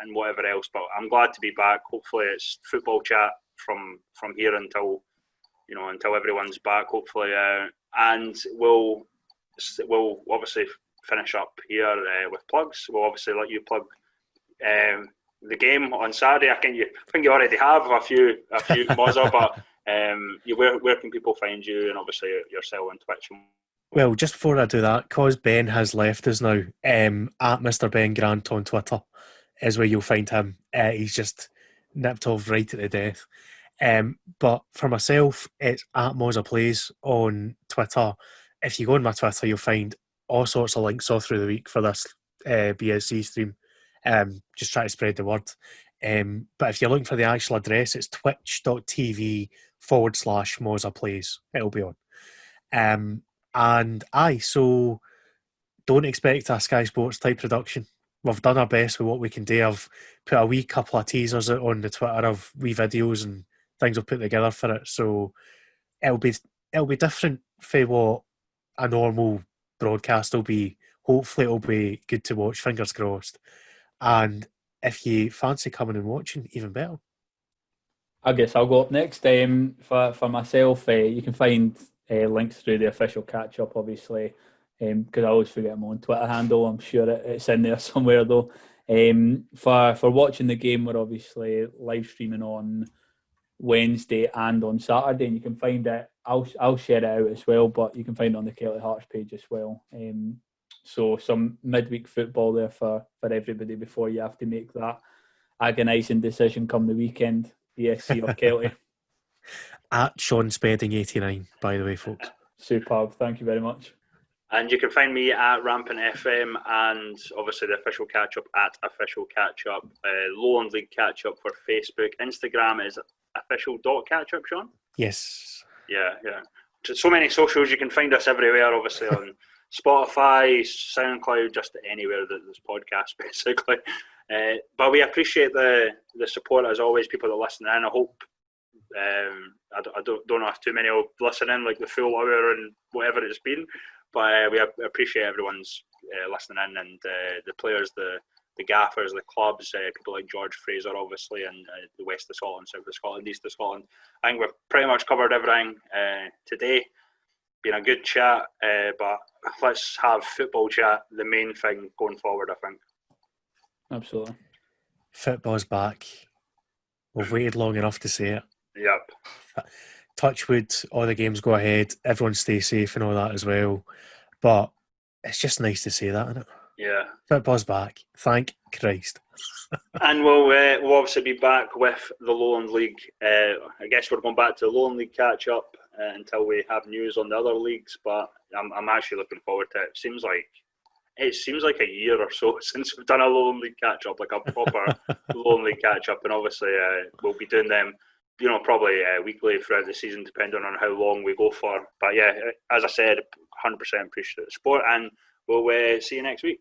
whatever else. But I'm glad to be back. Hopefully, it's football chat from here until everyone's back. Hopefully, and we'll we'll obviously finish up here with plugs. We'll obviously let you plug the game on Saturday. I think you already have a few Mozza, but where can people find you, and obviously yourself on Twitch? Well, just before I do that, because Ben has left us now, at Mr. Ben Grant on Twitter is where you'll find him. He's just nipped off right at the death. But for myself, it's at Mozza Plays on Twitter. If you go on my Twitter, you'll find all sorts of links all through the week for this BSC stream. Just try to spread the word. But if you're looking for the actual address, it's twitch.tv/Mozza Plays. It'll be on. So don't expect a Sky Sports type production. We've done our best with what we can do. I've put a wee couple of teasers out on the Twitter of wee videos and things we've put together for it. So it'll be different for what a normal broadcast will be. Hopefully it'll be good to watch, fingers crossed. And if you fancy coming and watching, even better. I guess I'll go up next. For myself, you can find links through the official catch-up, obviously, because I always forget my own Twitter handle. I'm sure it's in there somewhere, though. For watching the game, we're obviously live streaming on Wednesday and on Saturday, and you can find it. I'll share it out as well, but you can find it on the Celtic Hearts page as well. So some midweek football there for everybody before you have to make that agonising decision come the weekend, BSC or Celtic. At Sean Spedding 89, by the way, folks. Superb. Thank you very much. And you can find me at Rampant FM, and obviously the official catch-up at official catch-up. Lowland League catch-up for Facebook. Instagram is official.catchup, Sean? Yes. Yeah. So many socials. You can find us everywhere, obviously on Spotify, SoundCloud, just anywhere that there's podcasts, basically. But we appreciate the support, as always, people that listen in. I hope I don't know if too many will listen in like the full hour and whatever it's been, but we appreciate everyone's listening in, and the players, the gaffers, the clubs, people like George Fraser, obviously, and the west of Scotland, south of Scotland, east of Scotland. I think we've pretty much covered everything today. Been a good chat, but let's have football chat, the main thing going forward, I think. Absolutely. Football's back. We've waited long enough to say it. Yep. Touch wood, all the games go ahead, everyone stay safe and all that as well. But it's just nice to say that, isn't it? Yeah. Football's back. Thank Christ. And we'll obviously be back with the Lowland League. I guess we're going back to the Lowland League catch-up until we have news on the other leagues, but I'm actually looking forward to it. It seems like a year or so since we've done a Lowland League catch-up, like a proper Lowland League catch-up, and obviously we'll be doing them, probably weekly throughout the season, depending on how long we go for. But yeah, as I said, 100% appreciate the support, and we'll see you next week.